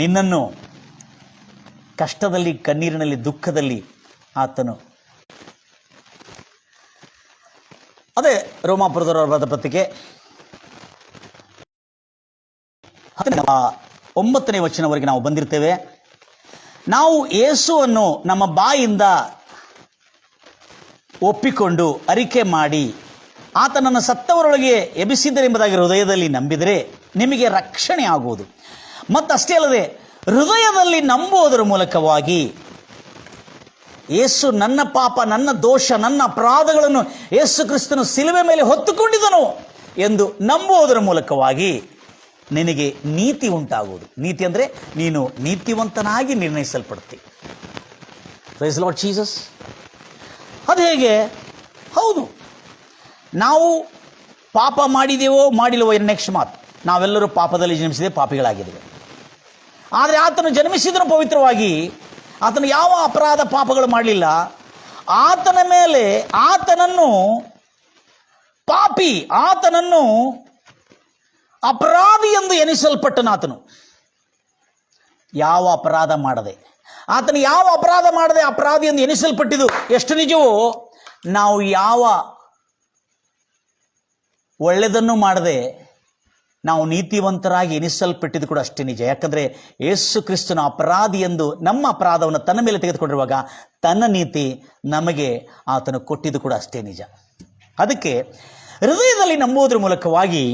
ನಿನ್ನನ್ನು ಕಷ್ಟದಲ್ಲಿ, ಕಣ್ಣೀರಿನಲ್ಲಿ, ದುಃಖದಲ್ಲಿ ಆತನು, ಅದೇ ರೋಮಾಪುರದವರ ಬರೆದ ಪತ್ರಿಕೆ 9ನೇ ವಚನವರೆಗೆ ನಾವು ಬಂದಿರ್ತೇವೆ. ನಾವು ಯೇಸುವನ್ನು ನಮ್ಮ ಬಾಯಿಂದ ಒಪ್ಪಿಕೊಂಡು ಅರಿಕೆ ಮಾಡಿ ಆತನನ್ನು ಸತ್ತವರೊಳಗೆ ಎಬ್ಬಿಸಿದ್ದರೆಂಬುದಾಗಿ ಹೃದಯದಲ್ಲಿ ನಂಬಿದರೆ ನಿಮಗೆ ರಕ್ಷಣೆ ಆಗುವುದು. ಮತ್ತಷ್ಟೇ ಅಲ್ಲದೆ ಹೃದಯದಲ್ಲಿ ನಂಬುವುದರ ಮೂಲಕವಾಗಿ ಯೇಸು ನನ್ನ ಪಾಪ, ನನ್ನ ದೋಷ, ನನ್ನ ಅಪರಾಧಗಳನ್ನು ಯೇಸು ಕ್ರಿಸ್ತನು ಶಿಲುಬೆ ಮೇಲೆ ಹೊತ್ತುಕೊಂಡಿದ್ದನು ಎಂದು ನಂಬುವುದರ ಮೂಲಕವಾಗಿ ನಿನಗೆ ನೀತಿ ಉಂಟಾಗುವುದು. ನೀತಿ ಅಂದರೆ ನೀನು ನೀತಿವಂತನಾಗಿ ನಿರ್ಣಯಿಸಲ್ಪಡ್ತಿ. Praise the Lord Jesus. ಅದು ಹೇಗೆ? ಹೌದು, ನಾವು ಪಾಪ ಮಾಡಿದೆವೋ ಮಾಡಿಲ್ಲವೋ ನೆಕ್ಸ್ಟ್ ಮಾತು. ನಾವೆಲ್ಲರೂ ಪಾಪದಲ್ಲಿ ಜನ್ಮಿಸಿದೆ, ಪಾಪಿಗಳಾಗಿದ್ದೇವೆ. ಆದರೆ ಆತನು ಜನ್ಮಿಸಿದನು ಪವಿತ್ರವಾಗಿ. ಆತನು ಯಾವ ಅಪರಾಧ ಪಾಪಗಳು ಮಾಡಲಿಲ್ಲ. ಆತನ ಮೇಲೆ ಆತನನ್ನು ಪಾಪಿ, ಆತನನ್ನು ಅಪರಾಧಿ ಎಂದು ಎನಿಸಲ್ಪಟ್ಟನಾತನು. ಯಾವ ಅಪರಾಧ ಮಾಡದೆ, ಆತನು ಯಾವ ಅಪರಾಧ ಮಾಡದೆ ಅಪರಾಧಿ ಎಂದು ಎನಿಸಲ್ಪಟ್ಟಿದ್ದು ಎಷ್ಟು ನಿಜವೋ, ನಾವು ಯಾವ ಒಳ್ಳೆಯದನ್ನು ಮಾಡದೆ ನಾವು ನೀತಿವಂತರಾಗಿ ಎನಿಸಲ್ಪಟ್ಟಿದ್ದು ಕೂಡ ಅಷ್ಟೇ ನಿಜ. ಯಾಕಂದರೆ ಯೇಸು ಕ್ರಿಸ್ತನ ಅಪರಾಧಿ ಎಂದು ನಮ್ಮ ಅಪರಾಧವನ್ನು ತನ್ನ ಮೇಲೆ ತೆಗೆದುಕೊಂಡಿರುವಾಗ ತನ್ನ ನೀತಿ ನಮಗೆ ಆತನು ಕೊಟ್ಟಿದ್ದು ಕೂಡ ಅಷ್ಟೇ ನಿಜ. ಅದಕ್ಕೆ ಹೃದಯದಲ್ಲಿ ನಂಬುವುದರ ಮೂಲಕವಾಗಿ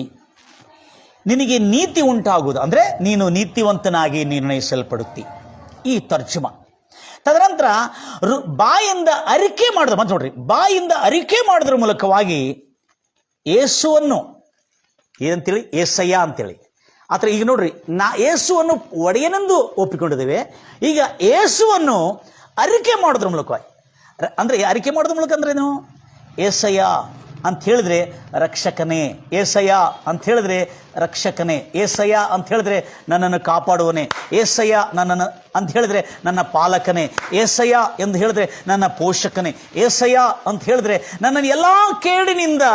ನಿನಗೆ ನೀತಿ ಉಂಟಾಗುವುದು, ಅಂದರೆ ನೀನು ನೀತಿವಂತನಾಗಿ ನಿರ್ಣಯಿಸಲ್ಪಡುತ್ತಿ. ಈ ತರ್ಜುಮ. ತದನಂತರ ಬಾಯಿಂದ ಅರಿಕೆ ಮಾಡಿದ, ಮತ್ತೆ ನೋಡ್ರಿ, ಬಾಯಿಂದ ಅರಿಕೆ ಮಾಡೋದ್ರ ಮೂಲಕವಾಗಿ ಯೇಸುವನ್ನು ಏನಂತೇಳಿ, యేసయ్య ಅಂತೇಳಿ. ಆದರೆ ಈಗ ನೋಡ್ರಿ, ಯೇಸುವನ್ನು ಒಡೆಯನೆಂದು ಒಪ್ಪಿಕೊಂಡಿದ್ದೇವೆ. ಈಗ ಯೇಸುವನ್ನು ಅರಿಕೆ ಮಾಡೋದ್ರ ಮೂಲಕವಾಗಿ, ಅಂದರೆ ಅರಿಕೆ ಮಾಡೋದ್ರ ಮೂಲಕ ಅಂದ್ರೆ ಏನು? యేసయ్య ಅಂತ ಹೇಳಿದ್ರೆ ರಕ್ಷಕನೇ, యేసయ్య ಅಂತ ಹೇಳಿದ್ರೆ ರಕ್ಷಕನೇ, యేసయ్య ಅಂತ ಹೇಳಿದ್ರೆ ನನ್ನನ್ನು ಕಾಪಾಡುವನೇ, యేసయ్య ನನ್ನನ್ನು ಅಂತ ಹೇಳಿದ್ರೆ ನನ್ನ ಪಾಲಕನೇ, యేసయ్య ಎಂದು ಹೇಳಿದ್ರೆ ನನ್ನ ಪೋಷಕನೇ, యేసయ్య ಅಂತ ಹೇಳಿದ್ರೆ ನನ್ನನ್ನು ಎಲ್ಲ ಕೇಡಿನಿಂದ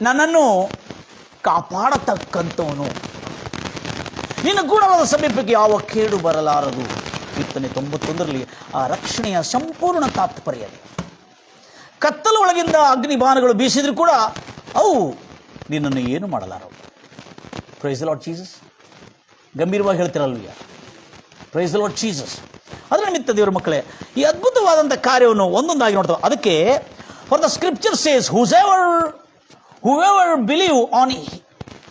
ನನ್ನನ್ನು ಕಾಪಾಡತಕ್ಕಂಥವನು. ನಿನ್ನ ಗುಣವಾದ ಸಮೀಪಕ್ಕೆ ಯಾವ ಕೇಡು ಬರಲಾರದು. ಕೀರ್ತನೆ 91ರಲ್ಲಿ ಆ ರಕ್ಷಣೆಯ ಸಂಪೂರ್ಣ ತಾತ್ಪರ್ಯ. ಕತ್ತಲ ಒಳಗಿಂದ ಅಗ್ನಿಬಾಣಗಳು ಬೀಸಿದ್ರು ಕೂಡ ಅವು ನಿನ್ನನ್ನು ಏನು ಮಾಡಲಾರವು. Praise the Lord Jesus. ಗಂಭೀರವಾಗಿ ಹೇಳ್ತಿರಲ್ವ? Praise the Lord Jesus. ಅದರ ನಿಮಿತ್ತ ದೇವರ ಮಕ್ಕಳೇ, ಈ ಅದ್ಭುತವಾದಂಥ ಕಾರ್ಯವನ್ನು ಒಂದೊಂದಾಗಿ ನೋಡ್ತಾವೆ. ಅದಕ್ಕೆ for the scripture says whoever believe on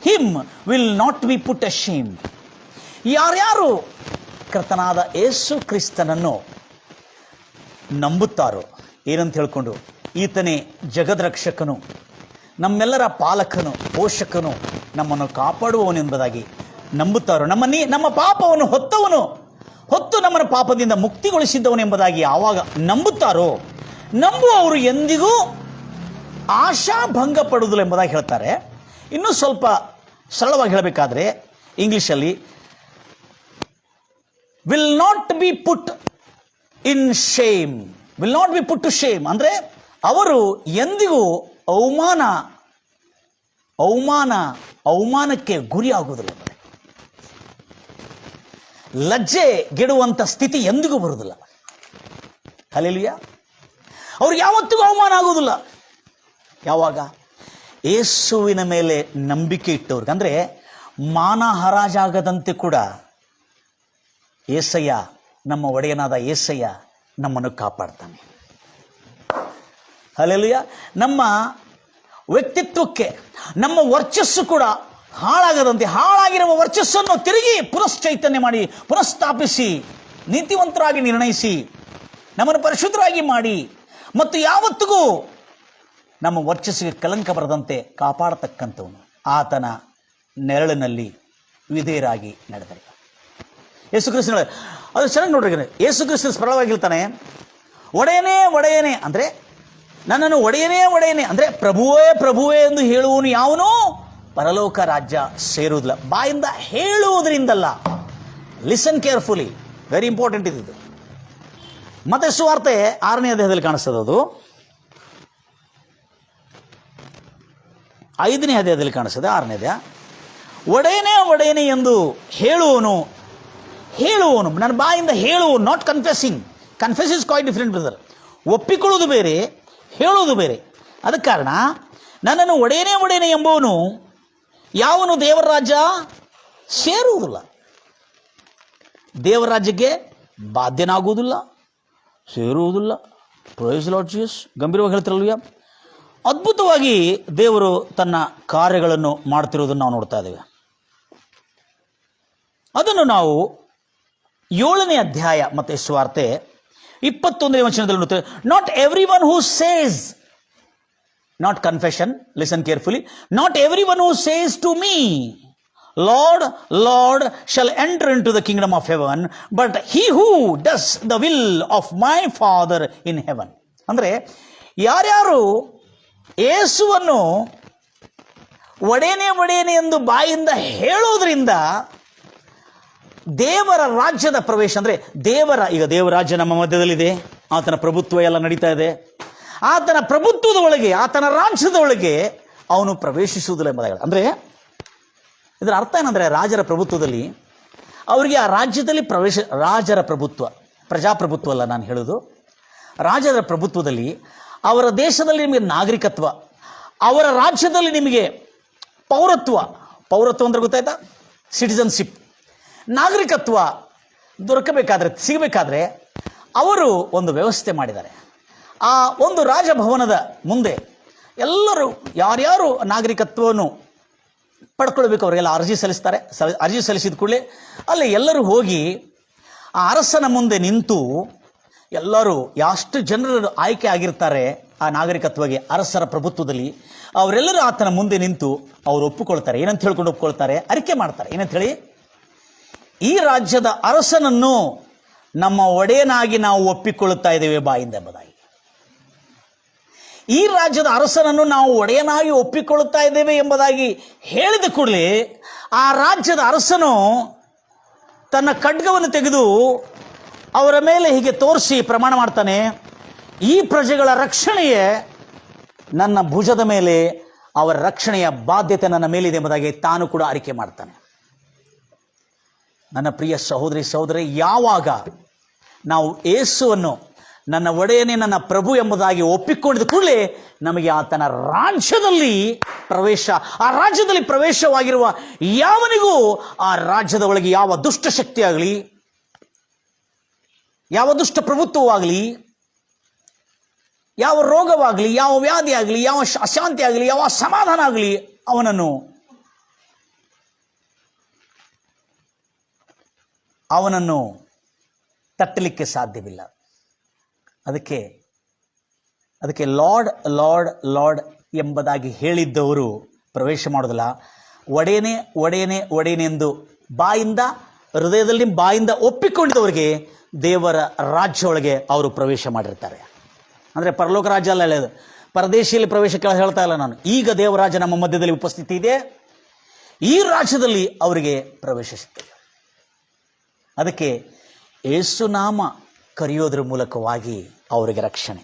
him will not be put ashamed. ಯಾರ್ಯಾರು ರಕ್ಷಕರ್ತನಾದ ಯೇಸು ಕ್ರಿಸ್ತನನ್ನು ನಂಬುತ್ತಾರೋ, ಏನಂತ ಹೇಳ್ಕೊಂಡು ಈತನೇ ಜಗದ್ರಕ್ಷಕನು, ನಮ್ಮೆಲ್ಲರ ಪಾಲಕನು, ಪೋಷಕನು, ನಮ್ಮನ್ನು ಕಾಪಾಡುವವನೆಂಬುದಾಗಿ ನಂಬುತ್ತಾರೋ, ನಮ್ಮ ಪಾಪವನ್ನು ಹೊತ್ತು ನಮ್ಮನ್ನು ಪಾಪದಿಂದ ಮುಕ್ತಿಗೊಳಿಸಿದ್ದವನೆಂಬುದಾಗಿ ಯಾವಾಗ ನಂಬುತ್ತಾರೋ, ನಂಬುವವರು ಎಂದಿಗೂ ಆಶಾಭಂಗ ಪಡುವುದಿಲ್ಲ ಎಂಬುದಾಗಿ ಹೇಳ್ತಾರೆ. ಇನ್ನೂ ಸ್ವಲ್ಪ ಸರಳವಾಗಿ ಹೇಳಬೇಕಾದ್ರೆ ಇಂಗ್ಲಿಷಲ್ಲಿ will not be put to shame ಅಂದರೆ ಅವರು ಎಂದಿಗೂ ಅವಮಾನಕ್ಕೆ ಗುರಿಯಾಗುವುದಿಲ್ಲ. ಲಜ್ಜೆ ಗೆಡುವಂಥ ಸ್ಥಿತಿ ಎಂದಿಗೂ ಬರುವುದಿಲ್ಲ. ಹಲ್ಲೆಲೂಯಾ. ಅವ್ರಿಗೆ ಯಾವತ್ತಿಗೂ ಅವಮಾನ ಆಗುವುದಿಲ್ಲ. ಯಾವಾಗ? ಯೇಸುವಿನ ಮೇಲೆ ನಂಬಿಕೆ ಇಟ್ಟವ್ರಿಗೆ. ಅಂದರೆ ಮಾನ ಹರಾಜಾಗದಂತೆ ಕೂಡ ಏಸಯ್ಯ, ನಮ್ಮ ಒಡೆಯನಾದ ಏಸಯ್ಯ ನಮ್ಮನ್ನು ಕಾಪಾಡ್ತಾನೆ. ಹಲ್ಲೆಲೂಯಾ. ನಮ್ಮ ವ್ಯಕ್ತಿತ್ವಕ್ಕೆ, ನಮ್ಮ ವರ್ಚಸ್ಸು ಕೂಡ ಹಾಳಾಗದಂತೆ, ಹಾಳಾಗಿರುವ ವರ್ಚಸ್ಸನ್ನು ತಿರುಗಿ ಪುನಶ್ಚೈತನ್ಯ ಮಾಡಿ, ಪುನಃಸ್ಥಾಪಿಸಿ, ನೀತಿವಂತರಾಗಿ ನಿರ್ಣಯಿಸಿ, ನಮ್ಮನ್ನು ಪರಿಶುದ್ಧರಾಗಿ ಮಾಡಿ, ಮತ್ತು ಯಾವತ್ತಿಗೂ ನಮ್ಮ ವರ್ಚಸ್ಸಿಗೆ ಕಲಂಕ ಬರದಂತೆ ಕಾಪಾಡತಕ್ಕಂಥವನು. ಆತನ ನೆರಳಿನಲ್ಲಿ ವಿಧೇಯರಾಗಿ ನಡೆದರೆ ಯೇಸು ಕ್ರಿಸ್ತನ, ಅದು ಚೆನ್ನಾಗಿ ನೋಡ್ರಿ. ಯೇಸು ಕ್ರಿಸ್ತನ ಸರಳವಾಗಿರ್ತಾನೆ. ಒಡೆಯನೇ ಅಂದರೆ ನನ್ನನ್ನು ಒಡೆಯನೇ ಅಂದರೆ ಪ್ರಭುವೇ ಎಂದು ಹೇಳುವನು ಯಾವನೂ ಪರಲೋಕ ರಾಜ್ಯ ಸೇರುವುದಿಲ್ಲ. ಬಾಯಿಂದ ಹೇಳುವುದರಿಂದಲ್ಲ. ಲಿಸನ್ ಕೇರ್ಫುಲಿ, ವೆರಿ ಇಂಪಾರ್ಟೆಂಟ್ ಇದು. ಮತ್ತೆ ಸುವಾರ್ತೆ 6ನೇ ಅಧ್ಯಾಯದಲ್ಲಿ ಕಾಣಿಸ್ತದೆ. ಅದು 5ನೇ ಅಧ್ಯಾಯದಲ್ಲಿ ಕಾಣಿಸ್ತದೆ. 6ನೇ ಅಧ್ಯಾಯ. ಒಡೆಯನೇ ಎಂದು ಹೇಳುವನು, ನನ್ನ ಬಾಯಿಂದ ಹೇಳುವನು, not confessing. Confess is quite different brother. ಒಪ್ಪಿಕೊಳ್ಳುವುದು ಬೇರೆ, ಹೇಳುವುದು ಬೇರೆ. ಅದಕ್ಕೆ ಕಾರಣ ನನ್ನನ್ನು ಒಡೆಯನೇ ಎಂಬವನು ಯಾವನು ದೇವರ ರಾಜ್ಯ ಸೇರುವುದಿಲ್ಲ, ದೇವರ ರಾಜ್ಯಕ್ಕೆ ಬಾಧ್ಯನಾಗುವುದಿಲ್ಲ, ಸೇರುವುದಿಲ್ಲ. Praise Lord Jesus. ಗಂಭೀರವಾಗಿ ಹೇಳ್ತಿರಲ್ವಯ್ಯ. ಅದ್ಭುತವಾಗಿ ದೇವರು ತನ್ನ ಕಾರ್ಯಗಳನ್ನು ಮಾಡ್ತಿರೋದನ್ನು ನಾವು ನೋಡ್ತಾ ಇದ್ದೇವೆ. ಅದನ್ನು ನಾವು 7ನೇ ಅಧ್ಯಾಯ ಮತ್ತು ಸುವಾರ್ತೆ 21ನೇ ವಚನದಲ್ಲಿ ನೋಡ್ತೇವೆ. Not every one who says, not confession, listen carefully, not every one who says to me Lord Lord shall enter into the kingdom of heaven, but he who does the will of my Father in heaven. ಅಂದರೆ ಯಾರ್ಯಾರು ಯೇಸುವನ್ನು ಒಡೆಯನೇ ಎಂದು ಬಾಯಿಂದ ಹೇಳೋದ್ರಿಂದ ದೇವರ ರಾಜ್ಯದ ಪ್ರವೇಶ, ಅಂದರೆ ಈಗ ದೇವರ ರಾಜ್ಯ ನಮ್ಮ ಮಧ್ಯದಲ್ಲಿದೆ, ಆತನ ಪ್ರಭುತ್ವ ಎಲ್ಲ ನಡೀತಾ ಇದೆ, ಆತನ ಪ್ರಭುತ್ವದ ಒಳಗೆ, ಆತನ ರಾಜ್ಯದ ಒಳಗೆ ಅವನು ಪ್ರವೇಶಿಸುವುದಿಲ್ಲ ಎಂಬುದಾಗಿ. ಅಂದರೆ ಇದರ ಅರ್ಥ ಏನಂದರೆ, ರಾಜರ ಪ್ರಭುತ್ವದಲ್ಲಿ ಅವರಿಗೆ ಆ ರಾಜ್ಯದಲ್ಲಿ ಪ್ರವೇಶ, ರಾಜರ ಪ್ರಭುತ್ವ, ಪ್ರಜಾಪ್ರಭುತ್ವ ಅಲ್ಲ ನಾನು ಹೇಳೋದು, ರಾಜರ ಪ್ರಭುತ್ವದಲ್ಲಿ ಅವರ ದೇಶದಲ್ಲಿ ನಿಮಗೆ ನಾಗರಿಕತ್ವ, ಅವರ ರಾಜ್ಯದಲ್ಲಿ ನಿಮಗೆ ಪೌರತ್ವ ಅಂದರೆ ಗೊತ್ತಾಯ್ತಾ, ಸಿಟಿಸನ್ಶಿಪ್, ನಾಗರಿಕತ್ವ ಸಿಗಬೇಕಾದ್ರೆ ಅವರು ಒಂದು ವ್ಯವಸ್ಥೆ ಮಾಡಿದ್ದಾರೆ. ಆ ಒಂದು ರಾಜಭವನದ ಮುಂದೆ ಎಲ್ಲರೂ ಯಾರ್ಯಾರು ನಾಗರಿಕತ್ವವನ್ನು ಪಡ್ಕೊಳ್ಬೇಕು ಅವರಿಗೆಲ್ಲ ಅರ್ಜಿ ಸಲ್ಲಿಸ್ತಾರೆ. ಅರ್ಜಿ ಸಲ್ಲಿಸಿದ ಕೂಡಲೇ ಅಲ್ಲಿ ಎಲ್ಲರೂ ಹೋಗಿ ಆ ಅರಸನ ಮುಂದೆ ನಿಂತು, ಎಲ್ಲರೂ ಎಷ್ಟು ಜನರು ಆಯ್ಕೆ ಆಗಿರ್ತಾರೆ ಆ ನಾಗರಿಕತ್ವಗೆ ಅರಸರ ಪ್ರಭುತ್ವದಲ್ಲಿ, ಅವರೆಲ್ಲರೂ ಆತನ ಮುಂದೆ ನಿಂತು ಅವರು ಒಪ್ಪಿಕೊಳ್ತಾರೆ. ಏನಂತ ಹೇಳ್ಕೊಂಡು ಒಪ್ಪಿಕೊಳ್ತಾರೆ? ಅರಿಕೆ ಮಾಡ್ತಾರೆ. ಏನಂತ ಹೇಳಿ, ಈ ರಾಜ್ಯದ ಅರಸನನ್ನು ನಮ್ಮ ಒಡೆಯನಾಗಿ ನಾವು ಒಪ್ಪಿಕೊಳ್ಳುತ್ತಾ ಇದ್ದೇವೆ ಬಾಯಿಂದ ಎಂಬುದಾಗಿ. ಈ ರಾಜ್ಯದ ಅರಸನನ್ನು ನಾವು ಒಡೆಯನಾಗಿ ಒಪ್ಪಿಕೊಳ್ಳುತ್ತಾ ಇದ್ದೇವೆ ಎಂಬುದಾಗಿ ಹೇಳಿದ ಕೂಡಲೇ ಆ ರಾಜ್ಯದ ಅರಸನು ತನ್ನ ಖಡ್ಗವನ್ನು ತೆಗೆದು ಅವರ ಮೇಲೆ ಹೀಗೆ ತೋರಿಸಿ ಪ್ರಮಾಣ ಮಾಡ್ತಾನೆ, ಈ ಪ್ರಜೆಗಳ ರಕ್ಷಣೆಯೇ ನನ್ನ ಭುಜದ ಮೇಲೆ, ಅವರ ರಕ್ಷಣೆಯ ಬಾಧ್ಯತೆ ನನ್ನ ಮೇಲಿದೆ ಎಂಬುದಾಗಿ ತಾನು ಕೂಡ ಅರಿಕೆ ಮಾಡ್ತಾನೆ. ನನ್ನ ಪ್ರಿಯ ಸಹೋದರಿ, ಯಾವಾಗ ನಾವು ಯೇಸುವನ್ನು ನನ್ನ ಒಡೆಯನೇ, ನನ್ನ ಪ್ರಭು ಎಂಬುದಾಗಿ ಒಪ್ಪಿಕೊಂಡಿದ ಕೂಡಲೇ ನಮಗೆ ಆತನ ರಾಜ್ಯದಲ್ಲಿ ಪ್ರವೇಶ, ಆ ರಾಜ್ಯದಲ್ಲಿ ಪ್ರವೇಶವಾಗಿರುವ ಯಾವನಿಗೂ ಆ ರಾಜ್ಯದ ಒಳಗೆ ಯಾವ ದುಷ್ಟಶಕ್ತಿ ಆಗಲಿ, ಯಾವ ದುಷ್ಟ ಪ್ರಭುತ್ವವಾಗಲಿ, ಯಾವ ರೋಗವಾಗಲಿ, ಯಾವ ವ್ಯಾಧಿ ಆಗಲಿ, ಯಾವ ಅಶಾಂತಿ ಆಗಲಿ, ಯಾವ ಸಮಾಧಾನ ಆಗಲಿ ಅವನನ್ನು ತಟ್ಟಲಿಕ್ಕೆ ಸಾಧ್ಯವಿಲ್ಲ. ಅದಕ್ಕೆ ಲಾರ್ಡ್ ಲಾರ್ಡ್ ಲಾರ್ಡ್ ಎಂಬುದಾಗಿ ಹೇಳಿದ್ದವರು ಪ್ರವೇಶ ಮಾಡೋದಿಲ್ಲ. ಒಡೆಯನೇ ಒಡೆಯನೇ ಒಡೆಯನೆಂದು ಹೃದಯದಲ್ಲಿ ಬಾಯಿಂದ ಒಪ್ಪಿಕೊಂಡಿದ್ದವರಿಗೆ ದೇವರ ರಾಜ್ಯ ಒಳಗೆ ಅವರು ಪ್ರವೇಶ ಮಾಡಿರ್ತಾರೆ. ಅಂದರೆ ಪರಲೋಕ ರಾಜ್ಯ ಅಲ್ಲ ಹೇಳೋದು, ಪರದೇಶಿಯಲ್ಲಿ ಪ್ರವೇಶ ಹೇಳ್ತಾ ಇಲ್ಲ ನಾನು. ಈಗ ದೇವರಾಜ್ಯ ನಮ್ಮ ಮಧ್ಯದಲ್ಲಿ ಉಪಸ್ಥಿತಿ ಇದೆ, ಈ ರಾಜ್ಯದಲ್ಲಿ ಅವರಿಗೆ ಪ್ರವೇಶ ಸಿಗ್ತದೆ. ಅದಕ್ಕೆ ಯೇಸುನಾಮ ಕರೆಯೋದ್ರ ಮೂಲಕವಾಗಿ ಅವರಿಗೆ ರಕ್ಷಣೆ.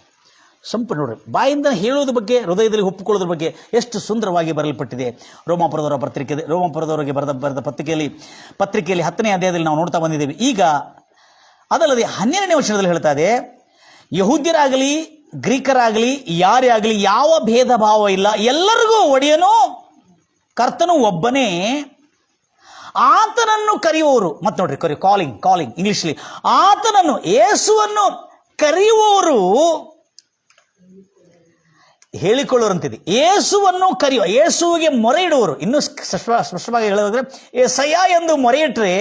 ಸಂಪೂರ್ಣ ನೋಡ್ರಿ, ಬಾಯಿಂದ ಹೇಳೋದ್ರ ಬಗ್ಗೆ, ಹೃದಯದಲ್ಲಿ ಒಪ್ಪಿಕೊಳ್ಳೋದ್ರ ಬಗ್ಗೆ ಎಷ್ಟು ಸುಂದರವಾಗಿ ಬರೆಯಲ್ಪಟ್ಟಿದೆ. ರೋಮಾಪುರದವರಿಗೆ ಬರೆದ ಪತ್ರಿಕೆಯಲ್ಲಿ 10ನೇ ಅಧ್ಯಾಯದಲ್ಲಿ ನಾವು ನೋಡ್ತಾ ಬಂದಿದ್ದೇವೆ. ಈಗ ಅದಲ್ಲದೆ 12ನೇ ವಚನದಲ್ಲಿ ಹೇಳ್ತಾ ಇದೆ, ಯಹೂದ್ಯರಾಗಲಿ ಗ್ರೀಕರಾಗಲಿ ಯಾರೇ ಆಗಲಿ ಯಾವ ಭೇದ ಭಾವ ಇಲ್ಲ, ಎಲ್ಲರಿಗೂ ಒಡೆಯನು ಕರ್ತನು ಒಬ್ಬನೇ, ಆತನನ್ನು ಕರೆಯುವವರು. ಮತ್ತೆ ನೋಡ್ರಿ, ಕಾಲಿಂಗ್ ಇಂಗ್ಲಿಷ್ಲಿ, ಆತನನ್ನು ಯೇಸುವನ್ನು ಕರೆಯುವವರು ಹೇಳಿಕೊಳ್ಳುವಂತಿದೆ. ಯೇಸುವನ್ನು ಯೇಸುವಿಗೆ ಮೊರೆ ಇಡುವರು. ಇನ್ನೂ ಸ್ಪಷ್ಟವಾಗಿ ಹೇಳೋದ್ರೆ, ಏಸಯ್ಯ ಎಂದು ಮೊರೆ ಇಟ್ಟರೆ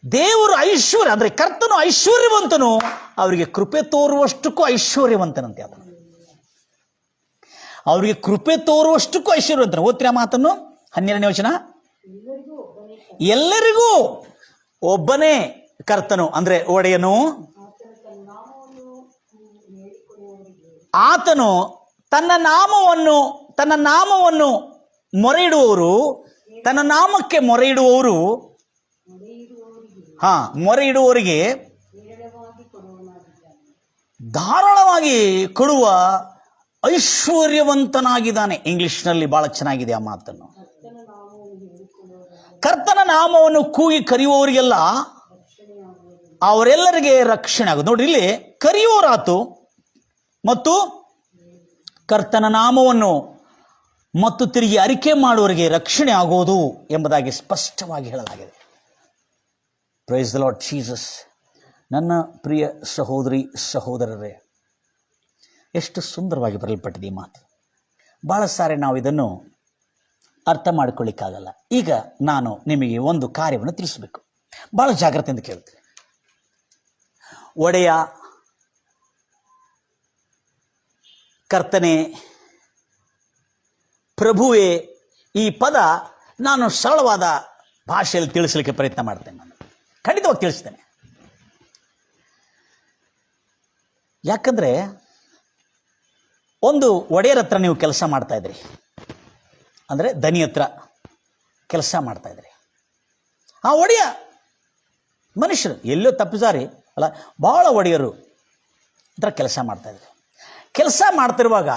ದೇವರು ಐಶ್ವರ್ಯ, ಅಂದರೆ ಕರ್ತನು ಐಶ್ವರ್ಯವಂತನು, ಅವರಿಗೆ ಕೃಪೆ ತೋರುವಷ್ಟಕ್ಕೂ ಐಶ್ವರ್ಯವಂತನಂತೆ. ಅದನ್ನು ಅವರಿಗೆ ಕೃಪೆ ತೋರುವಷ್ಟಕ್ಕೂ ಐಶ್ವರ್ಯವಂತನು. ಓದ್ತೀರಾ ಮಾತನ್ನು? 12ನೇ ವಚನ, ಎಲ್ಲರಿಗೂ ಒಬ್ಬನೇ ಕರ್ತನು ಅಂದರೆ ಒಡೆಯನು, ಆತನು ತನ್ನ ನಾಮವನ್ನು ಮೊರೆ ಇಡುವವರು, ತನ್ನ ನಾಮಕ್ಕೆ ಮೊರೆ ಇಡುವವರು, ಮೊರೆ ಇಡುವವರಿಗೆ ಧಾರಾಳವಾಗಿ ಕೊಡುವ ಐಶ್ವರ್ಯವಂತನಾಗಿದ್ದಾನೆ. ಇಂಗ್ಲಿಷ್ನಲ್ಲಿ ಬಹಳ ಚೆನ್ನಾಗಿದೆ ಆ ಮಾತನ್ನು. ಕರ್ತನ ನಾಮವನ್ನು ಕೂಗಿ ಕರೆಯುವವರಿಗೆಲ್ಲ ಅವರೆಲ್ಲರಿಗೆ ರಕ್ಷಣೆ ಆಗೋದು. ನೋಡ್ರಿ, ಇಲ್ಲಿ ಕರೆಯುವವರಾತು ಮತ್ತು ಕರ್ತನ ನಾಮವನ್ನು ಮತ್ತು ತಿರುಗಿ ಅರಿಕೆ ಮಾಡುವವರಿಗೆ ರಕ್ಷಣೆ ಆಗೋದು ಎಂಬುದಾಗಿ ಸ್ಪಷ್ಟವಾಗಿ ಹೇಳಲಾಗಿದೆ. Price the Lord Jesus. ನನ್ನ ಪ್ರಿಯ ಸಹೋದರಿ ಸಹೋದರರೇ, ಎಷ್ಟು ಸುಂದರವಾಗಿ ಬರೆಯಲ್ಪಟ್ಟಿದೆ ಈ ಮಾತು. ಬಹಳ ಸಾರಿ ನಾವು ಇದನ್ನು ಅರ್ಥ ಮಾಡಿಕೊಳ್ಳಿಕ್ಕಾಗಲ್ಲ. ಈಗ ನಾನು ನಿಮಗೆ ಒಂದು ಕಾರ್ಯವನ್ನು ತಿಳಿಸಬೇಕು. ಬಹಳ ಜಾಗ್ರತೆಯಿಂದ ಕೇಳ್ತೀನಿ. ಒಡೆಯ, ಕರ್ತನೆ, ಪ್ರಭುವೇ, ಈ ಪದ ನಾನು ಸರಳವಾದ ಭಾಷೆಯಲ್ಲಿ ತಿಳಿಸಲಿಕ್ಕೆ ಪ್ರಯತ್ನ ಮಾಡ್ತೇನೆ. ನಾನು ಖಂಡಿತವಾಗಿ ತಿಳಿಸ್ತೇನೆ. ಯಾಕಂದರೆ ಒಂದು ಒಡೆಯರ ಹತ್ರ ನೀವು ಕೆಲಸ ಮಾಡ್ತಾ ಇದ್ರಿ, ಅಂದರೆ ದನಿ ಹತ್ರ ಕೆಲಸ ಮಾಡ್ತಾ ಇದ್ರಿ. ಆ ಒಡೆಯ ಮನುಷ್ಯರು ಎಲ್ಲೋ ತಪ್ಪಿಸಾರಿ ಅಲ್ಲ, ಭಾಳ ಒಡೆಯರು ಹತ್ರ ಕೆಲಸ ಮಾಡ್ತಾ ಇದ್ರಿ. ಕೆಲಸ ಮಾಡ್ತಿರುವಾಗ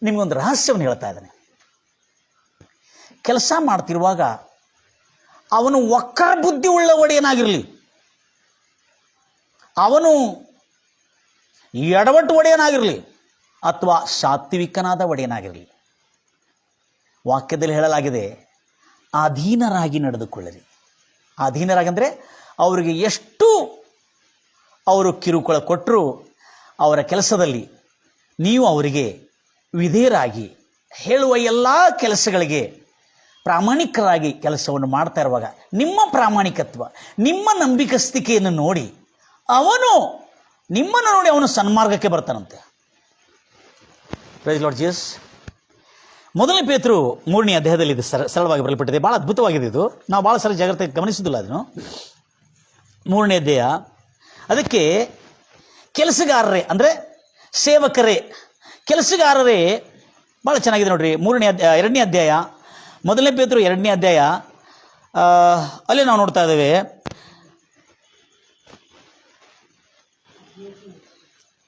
ನಿಮಗೊಂದು ರಹಸ್ಯವನ್ನು ಹೇಳ್ತಾ ಇದ್ದಾನೆ. ಕೆಲಸ ಮಾಡ್ತಿರುವಾಗ ಅವನು ವಕ್ರ ಬುದ್ಧಿ ಉಳ್ಳ ಒಡೆಯನಾಗಿರಲಿ, ಅವನು ಎಡವಟ್ಟು ಒಡೆಯನಾಗಿರಲಿ, ಅಥವಾ ಸಾತ್ವಿಕನಾದ ಒಡೆಯನಾಗಿರಲಿ, ವಾಕ್ಯದಲ್ಲಿ ಹೇಳಲಾಗಿದೆ, ಅಧೀನರಾಗಿ ನಡೆದುಕೊಳ್ಳಿರಿ. ಅಧೀನರಾಗಿ ಅಂದರೆ ಅವರಿಗೆ ಎಷ್ಟು ಅವರು ಕಿರುಕುಳ ಕೊಟ್ಟರು ಅವರ ಕೆಲಸದಲ್ಲಿ ನೀವು ಅವರಿಗೆ ವಿಧೇಯರಾಗಿ ಹೇಳುವ ಎಲ್ಲ ಕೆಲಸಗಳಿಗೆ ಪ್ರಾಮಾಣಿಕರಾಗಿ ಕೆಲಸವನ್ನು ಮಾಡ್ತಾ ಇರುವಾಗ ನಿಮ್ಮ ಪ್ರಾಮಾಣಿಕತ್ವ, ನಿಮ್ಮ ನಂಬಿಕಸ್ತಿಕೆಯನ್ನು ನೋಡಿ ನಿಮ್ಮನ್ನು ನೋಡಿ ಅವನು ಸನ್ಮಾರ್ಗಕ್ಕೆ ಬರ್ತಾನಂತೆ. Praise Lord Jesus. 1 ಪೇತ್ರ 3ನೇ ಅಧ್ಯಾಯದಲ್ಲಿ ಇದು ಸರಳವಾಗಿ ಬರೆಯಲ್ಪಟ್ಟಿದೆ. ಭಾಳ ಅದ್ಭುತವಾಗಿದೆ ಇದು. ನಾವು ಭಾಳ ಸಲ ಜಾಗ್ರತೆ ಗಮನಿಸಿದ್ದಿಲ್ಲ ಅದನ್ನು. 3ನೇ ಅಧ್ಯಾಯ. ಅದಕ್ಕೆ ಕೆಲಸಗಾರರೇ ಅಂದರೆ ಸೇವಕರೇ, ಕೆಲಸಗಾರರೇ, ಭಾಳ ಚೆನ್ನಾಗಿದೆ ನೋಡ್ರಿ. 2ನೇ ಅಧ್ಯಾಯ, 1 ಪೇತ್ರ 2ನೇ ಅಧ್ಯಾಯ, ಅಲ್ಲಿ ನಾವು ನೋಡ್ತಾ ಇದ್ದೇವೆ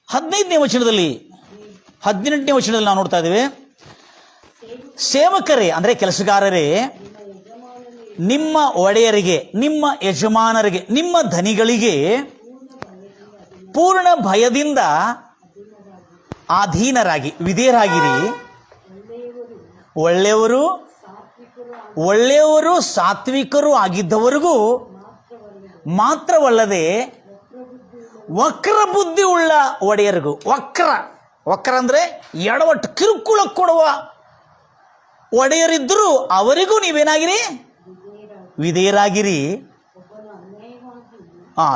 15ನೇ ವಚನದಲ್ಲಿ 18ನೇ ವಚನದಲ್ಲಿ ನಾವು ನೋಡ್ತಾ ಇದ್ದೇವೆ, ಸೇವಕರೇ ಅಂದರೆ ಕೆಲಸಗಾರರೇ, ನಿಮ್ಮ ಒಡೆಯರಿಗೆ, ನಿಮ್ಮ ಯಜಮಾನರಿಗೆ, ನಿಮ್ಮ ಧನಿಗಳಿಗೆ ಪೂರ್ಣ ಭಯದಿಂದ ಅಧೀನರಾಗಿ ವಿಧೇಯರಾಗಿರಿ. ಒಳ್ಳೆಯವರು ಸಾತ್ವಿಕರು ಆಗಿದ್ದವರೆಗೂ ಮಾತ್ರವಲ್ಲದೆ ವಕ್ರ ಬುದ್ಧಿ ಉಳ್ಳ ಒಡೆಯರಿಗೂ. ವಕ್ರ ಅಂದರೆ ಎಡವಟ್ಟು ಕಿರುಕುಳ ಕೊಡುವ ಒಡೆಯರಿದ್ದರೂ ಅವರಿಗೂ ನೀವೇನಾಗಿರಿ? ವಿಧೇಯರಾಗಿರಿ.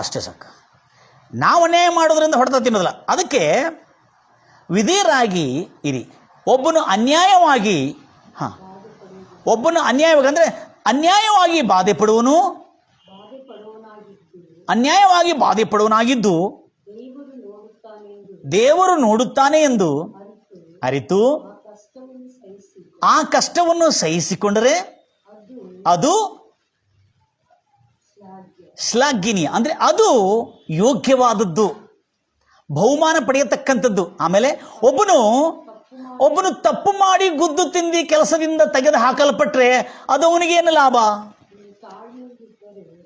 ಅಷ್ಟೇ ಸಾಕು. ನಾವು ಅನ್ಯಾಯ ಮಾಡೋದ್ರಿಂದ ಹೊಡೆತ ತಿನ್ನೋದಿಲ್ಲ. ಅದಕ್ಕೆ ವಿಧೇಯರಾಗಿ ಇರಿ. ಒಬ್ಬನು ಅನ್ಯಾಯವಾಗಿ ಅಂದರೆ ಅನ್ಯಾಯವಾಗಿ ಬಾಧೆ ಪಡುವನಾಗಿದ್ದು ದೇವರು ನೋಡುತ್ತಾನೆ ಎಂದು ಅರಿತು ಆ ಕಷ್ಟವನ್ನು ಸಹಿಸಿಕೊಂಡರೆ ಅದು ಶ್ಲಾಘನೀಯ, ಅಂದರೆ ಅದು ಯೋಗ್ಯವಾದದ್ದು, ಬಹುಮಾನ ಪಡೆಯತಕ್ಕಂಥದ್ದು. ಆಮೇಲೆ ಒಬ್ಬನು ತಪ್ಪು ಮಾಡಿ ಗುದ್ದು ತಿಂದಿ ಕೆಲಸದಿಂದ ತೆಗೆದು ಹಾಕಲ್ಪಟ್ರೆ ಅದು ಅವನಿಗೇನು ಲಾಭ?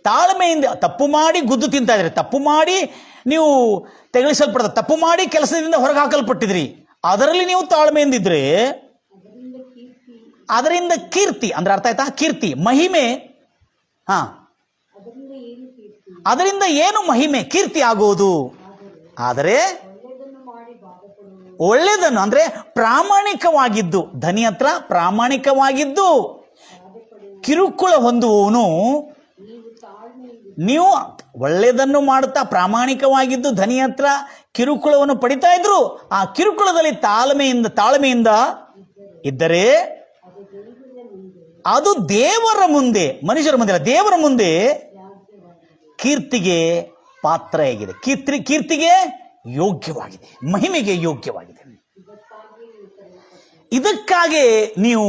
ತಾಳ್ಮೆಯಿಂದ ತಪ್ಪು ಮಾಡಿ ಗುದ್ದು ತಿಂತಾ ಇದ್ರಿ, ತಪ್ಪು ಮಾಡಿ ನೀವು ತೆಗೆಸಲ್ಪಡ್ತ, ತಪ್ಪು ಮಾಡಿ ಕೆಲಸದಿಂದ ಹೊರಗೆ ಹಾಕಲ್ಪಟ್ಟಿದ್ರಿ, ಅದರಲ್ಲಿ ನೀವು ತಾಳ್ಮೆಯಿಂದಿದ್ರೆ ಅದರಿಂದ ಕೀರ್ತಿ, ಅಂದ್ರೆ ಅರ್ಥ ಆಯ್ತಾ? ಕೀರ್ತಿ, ಮಹಿಮೆ. ಅದರಿಂದ ಏನು ಮಹಿಮೆ, ಕೀರ್ತಿ ಆಗುವುದು. ಆದರೆ ಒಳ್ಳೆಯದನ್ನು ಅಂದ್ರೆ ಪ್ರಾಮಾಣಿಕವಾಗಿದ್ದು, ಧನಿ ಹತ್ರ ಪ್ರಾಮಾಣಿಕವಾಗಿದ್ದು ಕಿರುಕುಳ ಹೊಂದುವವನು, ನೀವು ಒಳ್ಳೆಯದನ್ನು ಮಾಡುತ್ತಾ ಪ್ರಾಮಾಣಿಕವಾಗಿದ್ದು ಧನಿ ಹತ್ರ ಕಿರುಕುಳವನ್ನು ಪಡಿತಾ ಇದ್ರು, ಆ ಕಿರುಕುಳದಲ್ಲಿ ತಾಳ್ಮೆಯಿಂದ ಇದ್ದರೆ ಅದು ದೇವರ ಮುಂದೆ, ಮನುಷ್ಯರ ಮುಂದೆ ಅಲ್ಲ, ದೇವರ ಮುಂದೆ ಕೀರ್ತಿಗೆ ಪಾತ್ರವಾಗಿದೆ, ಕೀರ್ತಿಗೆ ಯೋಗ್ಯವಾಗಿದೆ, ಮಹಿಮೆಗೆ ಯೋಗ್ಯವಾಗಿದೆ. ಇದಕ್ಕಾಗಿ ನೀವು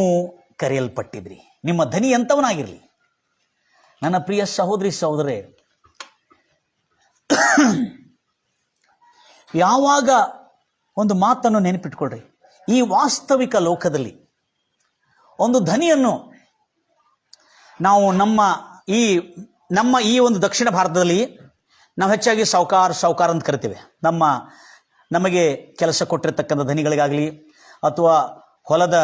ಕರೆಯಲ್ಪಟ್ಟಿದ್ರಿ. ನಿಮ್ಮ ಧನಿ ಎಂಥವನಾಗಿರಲಿ. ನನ್ನ ಪ್ರಿಯ ಸಹೋದರಿ ಸಹೋದರೇ, ಯಾವಾಗ ಒಂದು ಮಾತನ್ನು ನೆನಪಿಟ್ಕೊಳ್ರಿ, ಈ ವಾಸ್ತವಿಕ ಲೋಕದಲ್ಲಿ ಒಂದು ಧನಿಯನ್ನು ನಾವು ನಮ್ಮ ಈ ಒಂದು ದಕ್ಷಿಣ ಭಾರತದಲ್ಲಿ ನಾವು ಹೆಚ್ಚಾಗಿ ಸಾವುಕಾರ ಅಂತ ಕರಿತೇವೆ. ನಮಗೆ ಕೆಲಸ ಕೊಟ್ಟಿರ್ತಕ್ಕಂಥ ಧನಿಗಳಿಗಾಗಲಿ, ಅಥವಾ ಹೊಲದ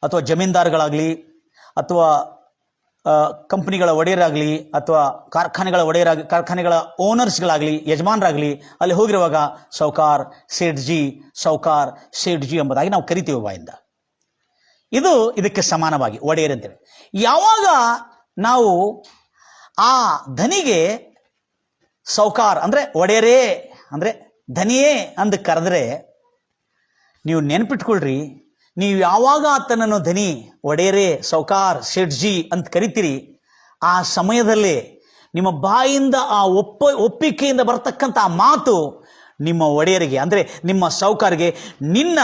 ಅಥವಾ ಜಮೀನ್ದಾರ್ಗಳಾಗಲಿ, ಅಥವಾ ಕಂಪ್ನಿಗಳ ಒಡೆಯರಾಗಲಿ, ಅಥವಾ ಕಾರ್ಖಾನೆಗಳ ಓನರ್ಸ್ಗಳಾಗಲಿ, ಯಜಮಾನರಾಗಲಿ, ಅಲ್ಲಿ ಹೋಗಿರುವಾಗ ಸೌಕಾರ್ ಸೇಠ್ಜಿ ಎಂಬುದಾಗಿ ನಾವು ಕರಿತೀವಿ ಬಾಯಿಂದ. ಇದಕ್ಕೆ ಸಮಾನವಾಗಿ ಒಡೆಯರ್ ಅಂತೇಳಿ. ಯಾವಾಗ ನಾವು ಆ ಧನಿಗೆ ಸೌಕಾರ್ ಅಂದರೆ ಒಡೆಯರೇ ಅಂದರೆ ಧನಿಯೇ ಅಂದು ಕರೆದ್ರೆ, ನೀವು ನೆನ್ಪಿಟ್ಕೊಳ್ರಿ, ನೀವು ಯಾವಾಗ ಆತನನ್ನು ಧನಿ, ಒಡೆಯರೇ, ಸೌಕಾರ್, ಸೇಠ್ಜಿ ಅಂತ ಕರಿತೀರಿ, ಆ ಸಮಯದಲ್ಲೇ ನಿಮ್ಮ ಬಾಯಿಂದ ಆ ಒಪ್ಪಿಕೆಯಿಂದ ಬರ್ತಕ್ಕಂಥ ಆ ಮಾತು ನಿಮ್ಮ ಒಡೆಯರಿಗೆ ಅಂದರೆ ನಿಮ್ಮ ಸೌಕಾರ್ಗೆ ನಿನ್ನ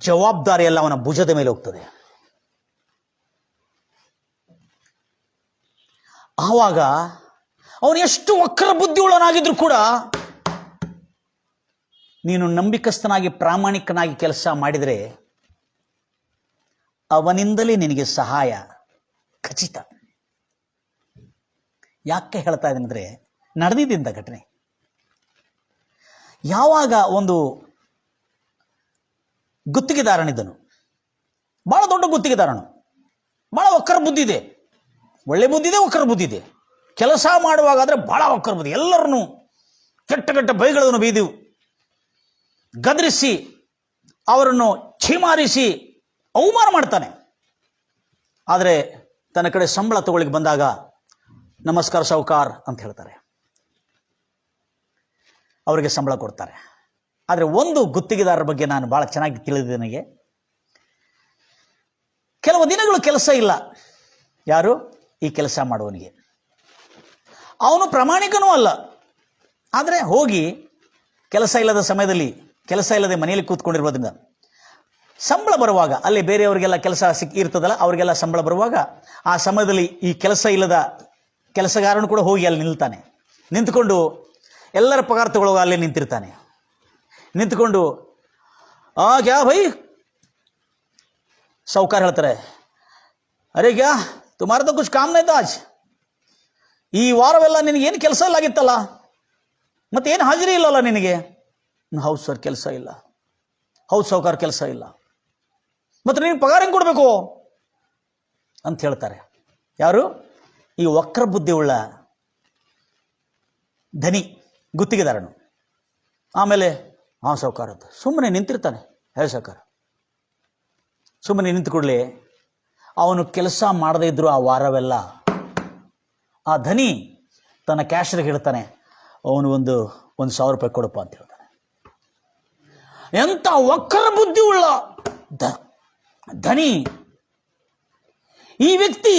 ಜವಾಬ್ದಾರಿ ಎಲ್ಲ ಅವನ ಭುಜದ ಮೇಲೆ ಹೋಗ್ತದೆ. ಆವಾಗ ಅವನು ಎಷ್ಟು ವಕ್ರ ಬುದ್ಧಿಯುಳ್ಳನಾಗಿದ್ರು ಕೂಡ ನೀನು ನಂಬಿಕಸ್ಥನಾಗಿ ಪ್ರಾಮಾಣಿಕನಾಗಿ ಕೆಲಸ ಮಾಡಿದರೆ ಅವನಿಂದಲೇ ನಿನಗೆ ಸಹಾಯ ಖಚಿತ. ಯಾಕೆ ಹೇಳ್ತಾ ಇದ್ದೀನಿ ಅಂದರೆ, ನಡೆದಿದ್ದ ಘಟನೆ. ಯಾವಾಗ ಒಂದು ಗುತ್ತಿಗೆದಾರನಿದ್ದನು, ಬಹಳ ದೊಡ್ಡ ಗುತ್ತಿಗೆದಾರನು, ಬಹಳ ವಕ್ರ ಬುದ್ಧಿ ಇದೆ, ಒಳ್ಳೆ ಬುದ್ಧಿ ಇದೆ, ವಕ್ರ ಬುದ್ಧಿ ಇದೆ. ಕೆಲಸ ಮಾಡುವಾಗಾದ್ರೆ ಬಹಳ ವಕ್ರ ಬುದ್ಧಿ, ಎಲ್ಲರನ್ನು ಕೆಟ್ಟ ಬೈಗಳನ್ನು ಬೀದು ಗದರಿಸಿ ಅವರನ್ನು ಛೀಮಾರಿಸಿ ಅವಮಾನ ಮಾಡ್ತಾನೆ. ಆದರೆ ತನ್ನ ಕಡೆ ಸಂಬಳ ತಗೊಳ್ಳಿಕ್ಕೆ ಬಂದಾಗ ನಮಸ್ಕಾರ ಸೌಕಾರ್ ಅಂತ ಹೇಳ್ತಾರೆ, ಅವರಿಗೆ ಸಂಬಳ ಕೊಡ್ತಾರೆ. ಆದರೆ ಒಂದು ಗುತ್ತಿಗೆದಾರರ ಬಗ್ಗೆ ನಾನು ಭಾಳ ಚೆನ್ನಾಗಿ ತಿಳಿದಿದೆ. ನನಗೆ ಕೆಲವು ದಿನಗಳು ಕೆಲಸ ಇಲ್ಲ. ಯಾರು? ಈ ಕೆಲಸ ಮಾಡುವವನಿಗೆ. ಅವನು ಪ್ರಾಮಾಣಿಕನೂ ಅಲ್ಲ, ಆದರೆ ಹೋಗಿ ಕೆಲಸ ಇಲ್ಲದ ಸಮಯದಲ್ಲಿ, ಕೆಲಸ ಇಲ್ಲದೆ ಮನೆಯಲ್ಲಿ ಕೂತ್ಕೊಂಡಿರೋದ್ರಿಂದ ಸಂಬಳ ಬರುವಾಗ, ಅಲ್ಲಿ ಬೇರೆಯವರಿಗೆಲ್ಲ ಕೆಲಸ ಇರ್ತದಲ್ಲ, ಅವರಿಗೆಲ್ಲ ಸಂಬಳ ಬರುವಾಗ ಆ ಸಮಯದಲ್ಲಿ ಈ ಕೆಲಸ ಇಲ್ಲದ ಕೆಲಸಗಾರನು ಕೂಡ ಹೋಗಿ ಅಲ್ಲಿ ನಿಂತ್ಕೊಂಡು ಎಲ್ಲರ ಪಗಾರ ತಗೊಳ್ಳುವಾಗ ಅಲ್ಲೇ ನಿಂತ್ಕೊಂಡು ಕ್ಯಾ ಭೈ, ಸೌಕಾರ್ ಹೇಳ್ತಾರೆ, ಅರೆ ಕ್ಯಾ ತುಮಾರ ತೋ ಕುಚ್ ಕಾಮ್ ನೈ ತಾ ಆಜ್, ಈ ವಾರವೆಲ್ಲ ನಿನಗೇನು ಕೆಲಸ ಇಲ್ಲ ಆಗಿತ್ತಲ್ಲ, ಮತ್ತೇನು ಹಾಜರಿ ಇಲ್ಲಲ್ಲ ನಿನಗೆ? ಹೌದು ಸರ್, ಕೆಲಸ ಇಲ್ಲ. ಹೌದು ಸೌಕಾರ್, ಕೆಲಸ ಇಲ್ಲ. ಮತ್ತೆ ನೀನು ಪಗಾರ ಹೆಂಗೆ ಕೊಡಬೇಕು ಅಂತ ಹೇಳ್ತಾರೆ. ಯಾರು? ಈ ವಕ್ರ ಬುದ್ಧಿ ಉಳ್ಳ ಧನಿ ಗುತ್ತಿಗೆದಾರನು. ಆಮೇಲೆ ಸೌಕಾರ ಅಂತ ಸುಮ್ಮನೆ ನಿಂತಿರ್ತಾನೆ. ಸೌಕಾರ ಸುಮ್ಮನೆ ನಿಂತು ಕೂಡಲೇ ಅವನು ಕೆಲಸ ಮಾಡದೇ ಇದ್ರು ಆ ವಾರವೆಲ್ಲ ಆ ಧನಿ ತನ್ನ ಕ್ಯಾಶರ್ಗೆ ಹೇಳ್ತಾನೆ, ಅವನು ಒಂದು 1,000 ಕೊಡಪ್ಪ ಅಂತ ಹೇಳ್ತಾನೆ. ಎಂಥ ವಕ್ರ ಬುದ್ಧಿ ಉಳ್ಳ ಧನಿ ಈ ವ್ಯಕ್ತಿ.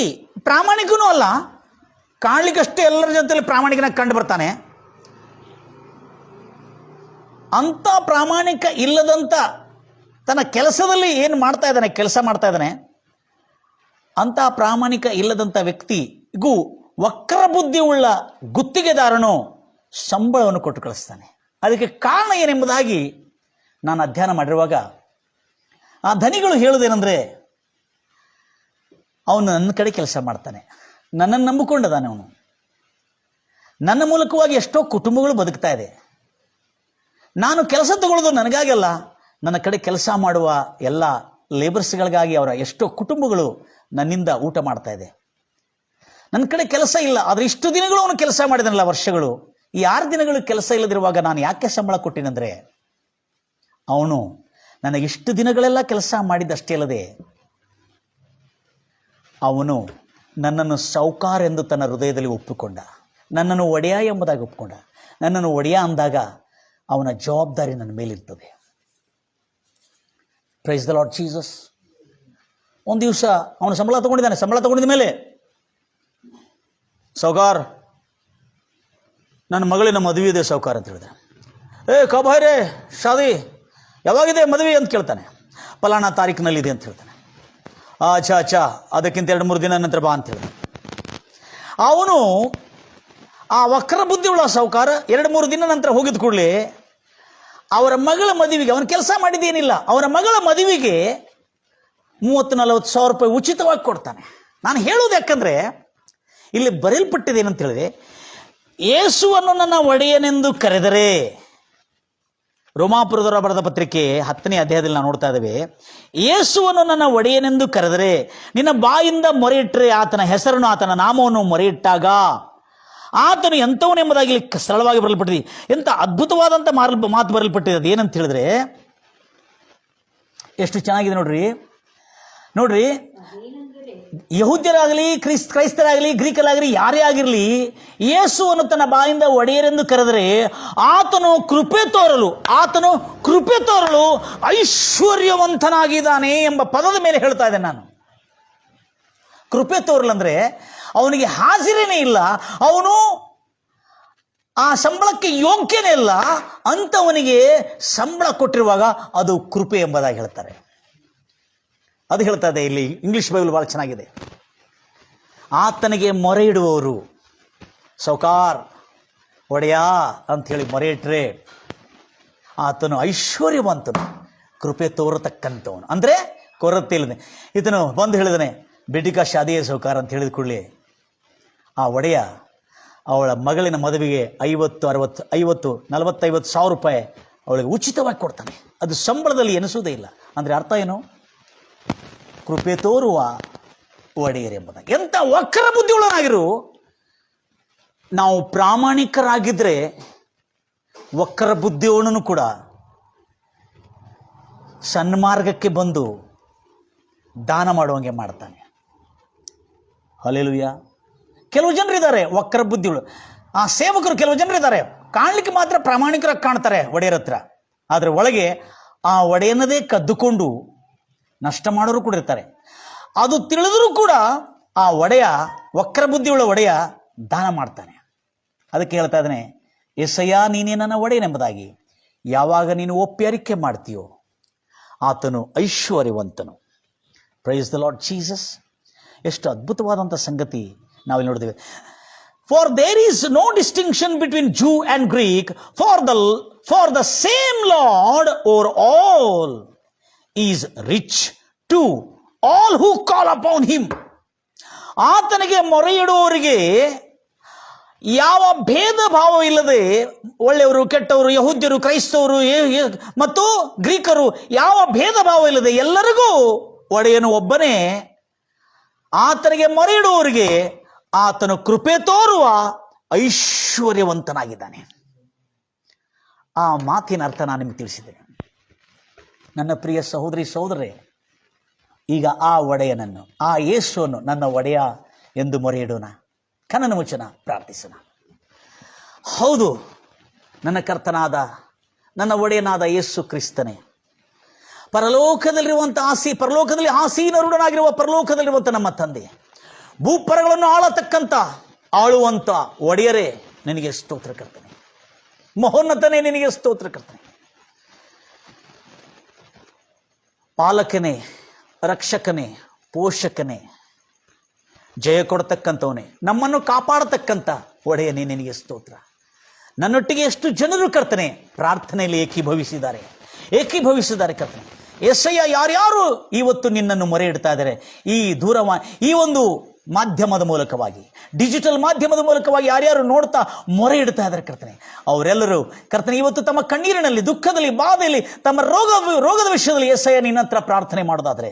ಪ್ರಾಮಾಣಿಕನೂ ಅಲ್ಲ, ಕಾಣ್ಲಿಕ್ಕಷ್ಟೇ ಎಲ್ಲರ ಜೊತೆಲಿ ಪ್ರಾಮಾಣಿಕನಾಗಿ ಕಂಡು ಬರ್ತಾನೆ. ಅಂಥ ಪ್ರಾಮಾಣಿಕ ಇಲ್ಲದಂಥ ತನ್ನ ಕೆಲಸದಲ್ಲಿ ಏನು ಮಾಡ್ತಾ ಇದ್ದಾನೆ, ಕೆಲಸ ಮಾಡ್ತಾ ಇದ್ದಾನೆ, ಅಂಥ ಪ್ರಾಮಾಣಿಕ ಇಲ್ಲದಂಥ ವ್ಯಕ್ತಿಗೂ ವಕ್ರ ಬುದ್ಧಿ ಉಳ್ಳ ಗುತ್ತಿಗೆದಾರನು ಸಂಬಳವನ್ನು ಕೊಟ್ಟು ಕಳಿಸ್ತಾನೆ. ಅದಕ್ಕೆ ಕಾರಣ ಏನೆಂಬುದಾಗಿ ನಾನು ಅಧ್ಯಯನ ಮಾಡಿರುವಾಗ ಆ ಧನಿಗಳು ಹೇಳೋದೇನೆಂದರೆ, ಅವನು ನನ್ನ ಕಡೆ ಕೆಲಸ ಮಾಡ್ತಾನೆ, ನನ್ನನ್ನು ನಂಬಿಕೊಂಡಿದ್ದಾನೆ, ಅವನು ನನ್ನ ಮೂಲಕವಾಗಿ ಎಷ್ಟೋ ಕುಟುಂಬಗಳು ಬದುಕ್ತಾ ಇದೆ. ನಾನು ಕೆಲಸ ತಗೊಳ್ಳೋದು ನನಗಾಗಲ್ಲ, ನನ್ನ ಕಡೆ ಕೆಲಸ ಮಾಡುವ ಎಲ್ಲ ಲೇಬರ್ಸ್ಗಳಿಗಾಗಿ ಅವರ ಎಷ್ಟೋ ಕುಟುಂಬಗಳು ನನ್ನಿಂದ ಊಟ ಮಾಡ್ತಾ ಇದೆ. ನನ್ನ ಕಡೆ ಕೆಲಸ ಇಲ್ಲ, ಆದರೆ ಇಷ್ಟು ದಿನಗಳು ಅವನು ಕೆಲಸ ಮಾಡಿದನಲ್ಲ, ವರ್ಷಗಳು. ಈ 6 ದಿನಗಳು ಕೆಲಸ ಇಲ್ಲದಿರುವಾಗ ನಾನು ಯಾಕೆ ಸಂಬಳ ಕೊಟ್ಟಿನಂದರೆ, ಅವನು ನನಗಿಷ್ಟು ದಿನಗಳೆಲ್ಲ ಕೆಲಸ ಮಾಡಿದ್ದಷ್ಟೇ ಅಲ್ಲದೆ ಅವನು ನನ್ನನ್ನು ಸೌಕಾರ ಎಂದು ತನ್ನ ಹೃದಯದಲ್ಲಿ ಒಪ್ಪಿಕೊಂಡ, ನನ್ನನ್ನು ಒಡೆಯ ಎಂಬುದಾಗಿ ಒಪ್ಪಿಕೊಂಡ. ನನ್ನನ್ನು ಒಡೆಯ ಅಂದಾಗ ಅವನ ಜವಾಬ್ದಾರಿ ನನ್ನ ಮೇಲಿರ್ತದೆ. Praise the Lord Jesus. ಒಂದು ದಿವಸ ಅವನು ಸಂಬಳ ತಗೊಂಡಿದ್ದಾನೆ. ಸಂಬಳ ತಗೊಂಡಿದ ಮೇಲೆ, ಸೌಕಾರ್ ನನ್ನ ಮಗಳಿನ ಮದುವೆ ಇದೆ ಸೌಕಾರ ಅಂತ ಹೇಳಿದೆ. ಕಬಾಯ್ರೆ ಶಾದಿ ಯಾವಾಗಿದೆ ಮದುವೆ ಅಂತ ಕೇಳ್ತಾನೆ. ಫಲಾನಾ ತಾರೀಕಿನಲ್ಲಿದೆ ಅಂತ ಹೇಳ್ತಾನೆ. ಅಚ್ಚಾ ಅದಕ್ಕಿಂತ 2-3 ದಿನ ನಂತರ ಬಾ ಅಂತ ಹೇಳಿದ. ಅವನು ಆ ವಕ್ರ ಬುದ್ಧಿ ಉಳ್ಳ ಸೌಕಾರ 2-3 ದಿನ ನಂತರ ಹೋಗಿದ ಕೂಡಲೇ ಅವರ ಮಗಳ ಮದುವೆಗೆ, ಅವನು ಕೆಲಸ ಮಾಡಿದ್ದೇನಿಲ್ಲ, ಅವರ ಮಗಳ ಮದುವೆಗೆ 30-40 ಸಾವಿರ ರೂಪಾಯಿ ಉಚಿತವಾಗಿ ಕೊಡ್ತಾನೆ. ನಾನು ಹೇಳೋದು ಯಾಕಂದರೆ ಇಲ್ಲಿ ಬರೆಯಲ್ಪಟ್ಟಿದೆ ಏನಂತ ಹೇಳಿದೆ, ಯೇಸುವನ್ನು ನನ್ನ ಒಡೆಯನೆಂದು ಕರೆದರೆ, ರೋಮಾಪುರದವರ ಬರೆದ ಪತ್ರಿಕೆ 10ನೇ ಅಧ್ಯಾಯದಲ್ಲಿ ನಾವು ನೋಡ್ತಾ ಇದ್ದೇವೆ, ಯೇಸುವನ್ನು ನನ್ನ ಒಡೆಯನೆಂದು ಕರೆದರೆ, ನಿನ್ನ ಬಾಯಿಂದ ಮೊರೆ ಇಟ್ಟರೆ ಆತನ ಹೆಸರನ್ನು, ಆತನ ನಾಮವನ್ನು ಮೊರೆ ಇಟ್ಟಾಗ ಆತನು ಎಂಥವನೆಂಬುದಾಗಿ ಇಲ್ಲಿ ಸರಳವಾಗಿ ಬರಲ್ಪಟ್ಟಿದೆ. ಎಂಥ ಅದ್ಭುತವಾದಂಥ ಮಾತು ಬರಲ್ಪಟ್ಟಿದೆ. ಅದು ಏನಂತ ಹೇಳಿದ್ರೆ ಎಷ್ಟು ಚೆನ್ನಾಗಿದೆ ನೋಡ್ರಿ. ಯಹೂದ್ಯರಾಗಲಿ ಕ್ರೈಸ್ತರಾಗಲಿ ಗ್ರೀಕರಾಗಲಿ ಯಾರೇ ಆಗಿರಲಿ, ಯೇಸುವನ್ನು ತನ್ನ ಬಾಯಿಂದ ಒಡೆಯರೆಂದು ಕರೆದರೆ ಆತನು ಕೃಪೆ ತೋರಲು ಐಶ್ವರ್ಯವಂತನಾಗಿದ್ದಾನೆ ಎಂಬ ಪದದ ಮೇಲೆ ಹೇಳ್ತಾ ಇದ್ದೇನೆ ನಾನು. ಕೃಪೆ ತೋರಲಂದ್ರೆ ಅವನಿಗೆ ಹಾಜಿರೇನೇ ಇಲ್ಲ, ಅವನು ಆ ಸಂಬಳಕ್ಕೆ ಯೋಗ್ಯನೇ ಇಲ್ಲ, ಅಂಥವನಿಗೆ ಸಂಬಳ ಕೊಟ್ಟಿರುವಾಗ ಅದು ಕೃಪೆ ಎಂಬುದಾಗಿ ಹೇಳ್ತಾರೆ. ಅದು ಹೇಳ್ತಾ ಇದೆ ಇಲ್ಲಿ ಇಂಗ್ಲಿಷ್ ಬೈಬಲ್ ಭಾಳ ಚೆನ್ನಾಗಿದೆ. ಆತನಿಗೆ ಮೊರೆ ಇಡುವವರು, ಸೌಕಾರ್ ಒಡೆಯ ಅಂಥೇಳಿ ಮೊರೆ ಇಟ್ಟರೆ ಆತನು ಐಶ್ವರ್ಯವಂತನು, ಕೃಪೆ ತೋರತಕ್ಕಂಥವನು. ಅಂದರೆ ಕೊರತೆ ಇಲ್ಲದೆ. ಇದನ್ನು ಬಂದು ಹೇಳಿದಾನೆ, ಬೇಟಿಕಾ ಶಾದಿಯ ಸೌಕಾರ ಅಂತ ಹೇಳಿದ ಕೂಡಲೇ ಆ ಒಡೆಯ ಅವಳ ಮಗಳಿನ ಮದುವೆಗೆ 50-40 ಸಾವಿರ ರೂಪಾಯಿ ಅವಳಿಗೆ ಉಚಿತವಾಗಿ ಕೊಡ್ತಾನೆ. ಅದು ಸಂಬಳದಲ್ಲಿ ಎನಿಸುವುದೇ ಇಲ್ಲ. ಅಂದರೆ ಅರ್ಥ ಏನು? ಕೃಪೆ ತೋರುವ ಒಡೆಯರೆಂಬುದಾಗಿ. ಎಂಥ ವಕ್ರ ಬುದ್ಧಿಯುಳ್ಳನಾಗಿರು. ನಾವು ಪ್ರಾಮಾಣಿಕರಾಗಿದ್ದರೆ ವಕ್ರ ಬುದ್ಧಿಯವನೂ ಕೂಡ ಸನ್ಮಾರ್ಗಕ್ಕೆ ಬಂದು ದಾನ ಮಾಡುವಂಗೆ ಮಾಡ್ತಾನೆ. ಹಲ್ಲೆಲೂಯಾ. ಕೆಲವು ಜನರಿದ್ದಾರೆ ವಕ್ರ ಬುದ್ಧಿಗಳು. ಆ ಸೇವಕರು ಕೆಲವು ಜನರಿದ್ದಾರೆ, ಕಾಣಲಿಕ್ಕೆ ಮಾತ್ರ ಪ್ರಾಮಾಣಿಕರಾಗಿ ಕಾಣ್ತಾರೆ ಒಡೆಯರ ಹತ್ರ, ಆದರೆ ಒಳಗೆ ಆ ಒಡೆಯನದೇ ಕದ್ದುಕೊಂಡು ನಷ್ಟ ಮಾಡೋರು ಕೂಡ ಇರ್ತಾರೆ. ಅದು ತಿಳಿದರೂ ಕೂಡ ಆ ಒಡೆಯ, ವಕ್ರ ಬುದ್ಧಿಯುಳ್ಳ ಒಡೆಯ ದಾನ ಮಾಡ್ತಾನೆ. ಅದಕ್ಕೆ ಹೇಳ್ತಾ ಇದ್ದಾನೆ, ಎಸಯ್ಯ ನೀನೇ ನನ್ನ ಒಡೆಯನೆಂಬುದಾಗಿ ಯಾವಾಗ ನೀನು ಒಪ್ಪಿ ಅರಿಕೆ ಮಾಡ್ತೀಯೋ ಆತನು ಐಶ್ವರ್ಯವಂತನು. Praise the Lord Jesus. ಎಷ್ಟು ಅದ್ಭುತವಾದಂಥ ಸಂಗತಿ ನಾವಿಲ್ಲಿ ನೋಡಿದ್ದೇವೆ. For there is no distinction between Jew and Greek, for the same Lord over all is rich to all who call upon him. ಆತನಿಗೆ ಮೊರೆ ಇಡುವವರಿಗೆ ಯಾವ ಭೇದ ಭಾವ ಇಲ್ಲದೆ, ಒಳ್ಳೆಯವರು ಕೆಟ್ಟವರು, ಯಹೂದ್ಯರು ಕ್ರೈಸ್ತವರು ಮತ್ತು ಗ್ರೀಕರು, ಯಾವ ಭೇದ ಭಾವ ಇಲ್ಲದೆ ಎಲ್ಲರಿಗೂ ಒಡೆಯನು ಒಬ್ಬನೇ. ಆತನಿಗೆ ಮೊರೆ ಇಡುವವರಿಗೆ ಆತನು ಕೃಪೆ ತೋರುವ ಐಶ್ವರ್ಯವಂತನಾಗಿದ್ದಾನೆ. ಆ ಮಾತಿನ ಅರ್ಥ ನಾನು ನಿಮಗೆ ತಿಳಿಸಿದ್ದೇನೆ. ನನ್ನ ಪ್ರಿಯ ಸಹೋದರಿ ಸಹೋದರರೇ, ಈಗ ಆ ಒಡೆಯನನ್ನು, ಆ ಯೇಸುವನ್ನು ನನ್ನ ಒಡೆಯ ಎಂದು ಮೊರೆ ಇಡೋಣ. ಕಣ್ಣನ್ನು ಮುಚ್ಚೋಣ, ಪ್ರಾರ್ಥಿಸೋಣ. ಹೌದು, ನನ್ನ ಕರ್ತನಾದ ನನ್ನ ಒಡೆಯನಾದ ಯೇಸು ಕ್ರಿಸ್ತನೇ, ಪರಲೋಕದಲ್ಲಿರುವಂಥ ಪರಲೋಕದಲ್ಲಿ ಆಸೀನರುಡನಾಗಿರುವ ಪರಲೋಕದಲ್ಲಿರುವಂಥ ನಮ್ಮ ತಂದೆ, ಭೂಪರಗಳನ್ನು ಆಳುವಂಥ ಒಡೆಯರೇ, ನಿನಗೆ ಸ್ತೋತ್ರ ಕರ್ತನೆ. ಮಹೋನ್ನತನೇ, ನಿನಗೆ ಸ್ತೋತ್ರ ಕರ್ತನೆ. ಪಾಲಕನೇ, ರಕ್ಷಕನೇ, ಪೋಷಕನೇ, ಜಯ ಕೊಡತಕ್ಕಂಥವನೇ, ನಮ್ಮನ್ನು ಕಾಪಾಡತಕ್ಕಂಥ ಒಡೆಯನೇ, ನಿನಗೆ ಸ್ತೋತ್ರ. ನನ್ನೊಟ್ಟಿಗೆ ಎಷ್ಟು ಜನರು ಕರ್ತನೆ ಪ್ರಾರ್ಥನೆಯಲ್ಲಿ ಏಕೀಭವಿಸಿದ್ದಾರೆ ಕರ್ತನೆ. ಯೆಸಯ್ಯ, ಯಾರ್ಯಾರು ಇವತ್ತು ನಿನ್ನನ್ನು ಮೊರೆ ಇಡ್ತಾ ಇದ್ದಾರೆ, ಈ ಒಂದು ಮಾಧ್ಯಮದ ಮೂಲಕವಾಗಿ, ಡಿಜಿಟಲ್ ಮಾಧ್ಯಮದ ಮೂಲಕವಾಗಿ ಯಾರ್ಯಾರು ನೋಡ್ತಾ ಮೊರೆ ಇಡ್ತಾ ಇದ್ದಾರೆ ಕರ್ತನೆ, ಅವರೆಲ್ಲರೂ ಕರ್ತನೆ ಇವತ್ತು ತಮ್ಮ ಕಣ್ಣೀರಿನಲ್ಲಿ, ದುಃಖದಲ್ಲಿ, ಬಾಧೆಯಲ್ಲಿ, ತಮ್ಮ ರೋಗದ ವಿಷಯದಲ್ಲಿ ಯೆಸಯ್ಯ ನಿನ್ನ ಹತ್ರ ಪ್ರಾರ್ಥನೆ ಮಾಡೋದಾದ್ರೆ,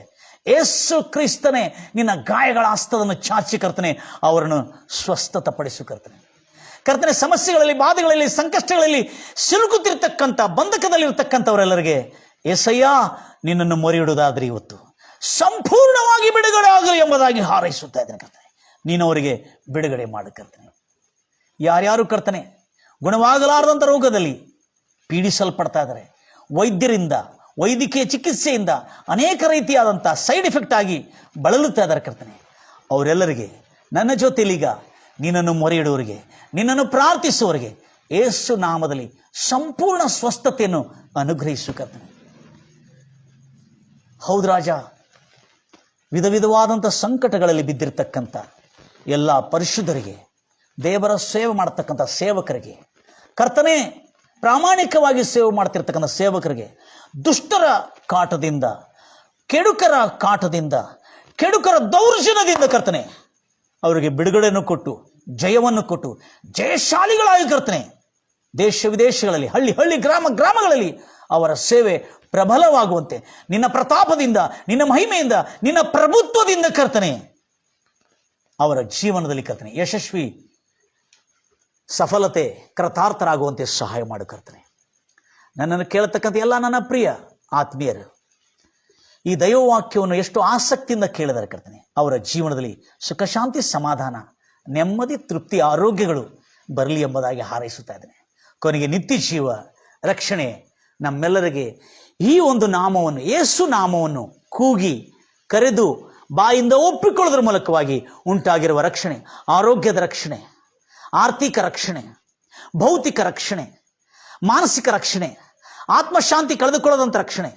ಯೇಸು ಕ್ರಿಸ್ತನೇ ನಿನ್ನ ಗಾಯಗಳ ಹಸ್ತವನ್ನು ಚಾಚಿ ಕರ್ತನೆ ಅವರನ್ನು ಸ್ವಸ್ಥತಪಡಿಸು ಕರ್ತನೆ. ಕರ್ತನೆ, ಸಮಸ್ಯೆಗಳಲ್ಲಿ, ಬಾಧೆಗಳಲ್ಲಿ, ಸಂಕಷ್ಟಗಳಲ್ಲಿ ಸಿಲುಕುತ್ತಿರ್ತಕ್ಕಂಥ, ಬಂಧಕದಲ್ಲಿರ್ತಕ್ಕಂಥವರೆಲ್ಲರಿಗೆ ಯೆಸಯ್ಯ ನಿನ್ನನ್ನು ಮೊರೆ ಇಡುವುದಾದ್ರೆ ಇವತ್ತು ಸಂಪೂರ್ಣವಾಗಿ ಬಿಡುಗಡೆ ಆಗಲಿ ಎಂಬುದಾಗಿ ಹಾರೈಸುತ್ತಾ ಇದ್ದೇನೆ ಕರ್ತನೆ. ನೀನು ಅವರಿಗೆ ಬಿಡುಗಡೆ ಮಾಡು ಕರ್ತನೆ. ಯಾರ್ಯಾರು ಕರ್ತನೆ ಗುಣವಾಗಲಾರದಂಥ ರೋಗದಲ್ಲಿ ಪೀಡಿಸಲ್ಪಡ್ತಾ ಇದ್ದಾರೆ, ವೈದ್ಯಕೀಯ ಚಿಕಿತ್ಸೆಯಿಂದ ಅನೇಕ ರೀತಿಯಾದಂಥ ಸೈಡ್ ಎಫೆಕ್ಟ್ ಆಗಿ ಬಳಲುತ್ತಾ ಇದ್ದಾರೆ ಕರ್ತನೆ, ಅವರೆಲ್ಲರಿಗೆ ನನ್ನ ಜೊತೆಲೀಗ ನಿನ್ನನ್ನು ಮೊರೆ ಇಡುವವರಿಗೆ, ನಿನ್ನನ್ನು ಪ್ರಾರ್ಥಿಸುವವರಿಗೆ ಯೇಸು ನಾಮದಲ್ಲಿ ಸಂಪೂರ್ಣ ಸ್ವಸ್ಥತೆಯನ್ನು ಅನುಗ್ರಹಿಸು ಕರ್ತನೆ. ಹೌದು ರಾಜ, ವಿಧವಾದಂಥ ಸಂಕಟಗಳಲ್ಲಿ ಬಿದ್ದಿರತಕ್ಕಂಥ ಎಲ್ಲ ಪರಿಶುದ್ಧರಿಗೆ, ದೇವರ ಸೇವೆ ಮಾಡತಕ್ಕಂಥ ಸೇವಕರಿಗೆ, ಕರ್ತನೆ ಪ್ರಾಮಾಣಿಕವಾಗಿ ಸೇವೆ ಮಾಡ್ತಿರ್ತಕ್ಕಂಥ ಸೇವಕರಿಗೆ, ದುಷ್ಟರ ಕಾಟದಿಂದ, ಕೆಡುಕರ ಕಾಟದಿಂದ, ಕೆಡುಕರ ದೌರ್ಜನ್ಯದಿಂದ ಕರ್ತನೆ ಅವರಿಗೆ ಬಿಡುಗಡೆಯನ್ನು ಕೊಟ್ಟು, ಜಯವನ್ನು ಕೊಟ್ಟು, ಜಯಶಾಲಿಗಳಾಗಿ ಕರ್ತನೆ ದೇಶ ವಿದೇಶಗಳಲ್ಲಿ, ಹಳ್ಳಿ ಗ್ರಾಮಗಳಲ್ಲಿ ಅವರ ಸೇವೆ ಪ್ರಬಲವಾಗುವಂತೆ ನಿನ್ನ ಪ್ರತಾಪದಿಂದ, ನಿನ್ನ ಮಹಿಮೆಯಿಂದ, ನಿನ್ನ ಪ್ರಭುತ್ವದಿಂದ ಕರ್ತನೆ ಅವರ ಜೀವನದಲ್ಲಿ ಕರ್ತನೆ ಯಶಸ್ವಿ, ಸಫಲತೆ, ಕೃತಾರ್ಥರಾಗುವಂತೆ ಸಹಾಯ ಮಾಡು ಕರ್ತನೆ. ನನ್ನನ್ನು ಕೇಳತಕ್ಕಂಥ ಎಲ್ಲ ನನ್ನ ಪ್ರಿಯ ಆತ್ಮೀಯರು ಈ ದೈವವಾಕ್ಯವನ್ನು ಎಷ್ಟು ಆಸಕ್ತಿಯಿಂದ ಕೇಳಿದರೆ ಕರ್ತನೆ ಅವರ ಜೀವನದಲ್ಲಿ ಸುಖ, ಶಾಂತಿ, ಸಮಾಧಾನ, ನೆಮ್ಮದಿ, ತೃಪ್ತಿ, ಆರೋಗ್ಯಗಳು ಬರಲಿ ಎಂಬುದಾಗಿ ಹಾರೈಸುತ್ತಾ ಇದ್ದೇನೆ. ಕೊನೆಗೆ ನಿತ್ಯ ಜೀವ, ರಕ್ಷಣೆ ನಮ್ಮೆಲ್ಲರಿಗೆ ಈ ಒಂದು ನಾಮವನ್ನು, ಯೇಸು ನಾಮವನ್ನು ಕೂಗಿ ಕರೆದು ಬಾಯಿಂದ ಒಪ್ಪಿಕೊಳ್ಳೋದ್ರ ಮೂಲಕವಾಗಿ ಉಂಟಾಗಿರುವ ರಕ್ಷಣೆ, ಆರೋಗ್ಯದ ರಕ್ಷಣೆ, ಆರ್ಥಿಕ ರಕ್ಷಣೆ, ಭೌತಿಕ ರಕ್ಷಣೆ, ಮಾನಸಿಕ ರಕ್ಷಣೆ, ಆತ್ಮಶಾಂತಿ ಕಳೆದುಕೊಳ್ಳದಂಥ ರಕ್ಷಣೆ,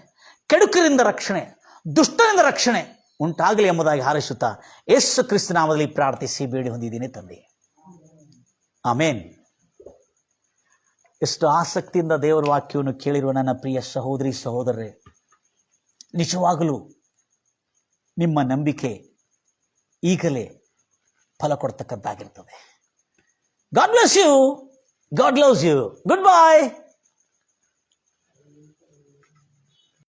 ಕೆಡುಕರಿಂದ ರಕ್ಷಣೆ, ದುಷ್ಟರಿಂದ ರಕ್ಷಣೆ ಉಂಟಾಗಲಿ ಎಂಬುದಾಗಿ ಹಾರೈಸುತ್ತಾ ಯೇಸು ಕ್ರಿಸ್ತ ನಾಮದಲ್ಲಿ ಪ್ರಾರ್ಥಿಸಿ ಬೇಡಿ ಹೊಂದಿದ್ದೀನಿ ತಂದೆ, ಆಮೇನ್. ಎಷ್ಟು ಆಸಕ್ತಿಯಿಂದ ದೇವರ ವಾಕ್ಯವನ್ನು ಕೇಳಿರುವ ನನ್ನ ಪ್ರಿಯ ಸಹೋದರಿ ಸಹೋದರರೇ, ನಿಜವಾಗಲೂ ನಿಮ್ಮ ನಂಬಿಕೆ ಈಗಲೇ ಫಲ ಕೊಡ್ತಕ್ಕಂತಾಗಿರ್ತದೆ. God bless you. God loves you. Goodbye.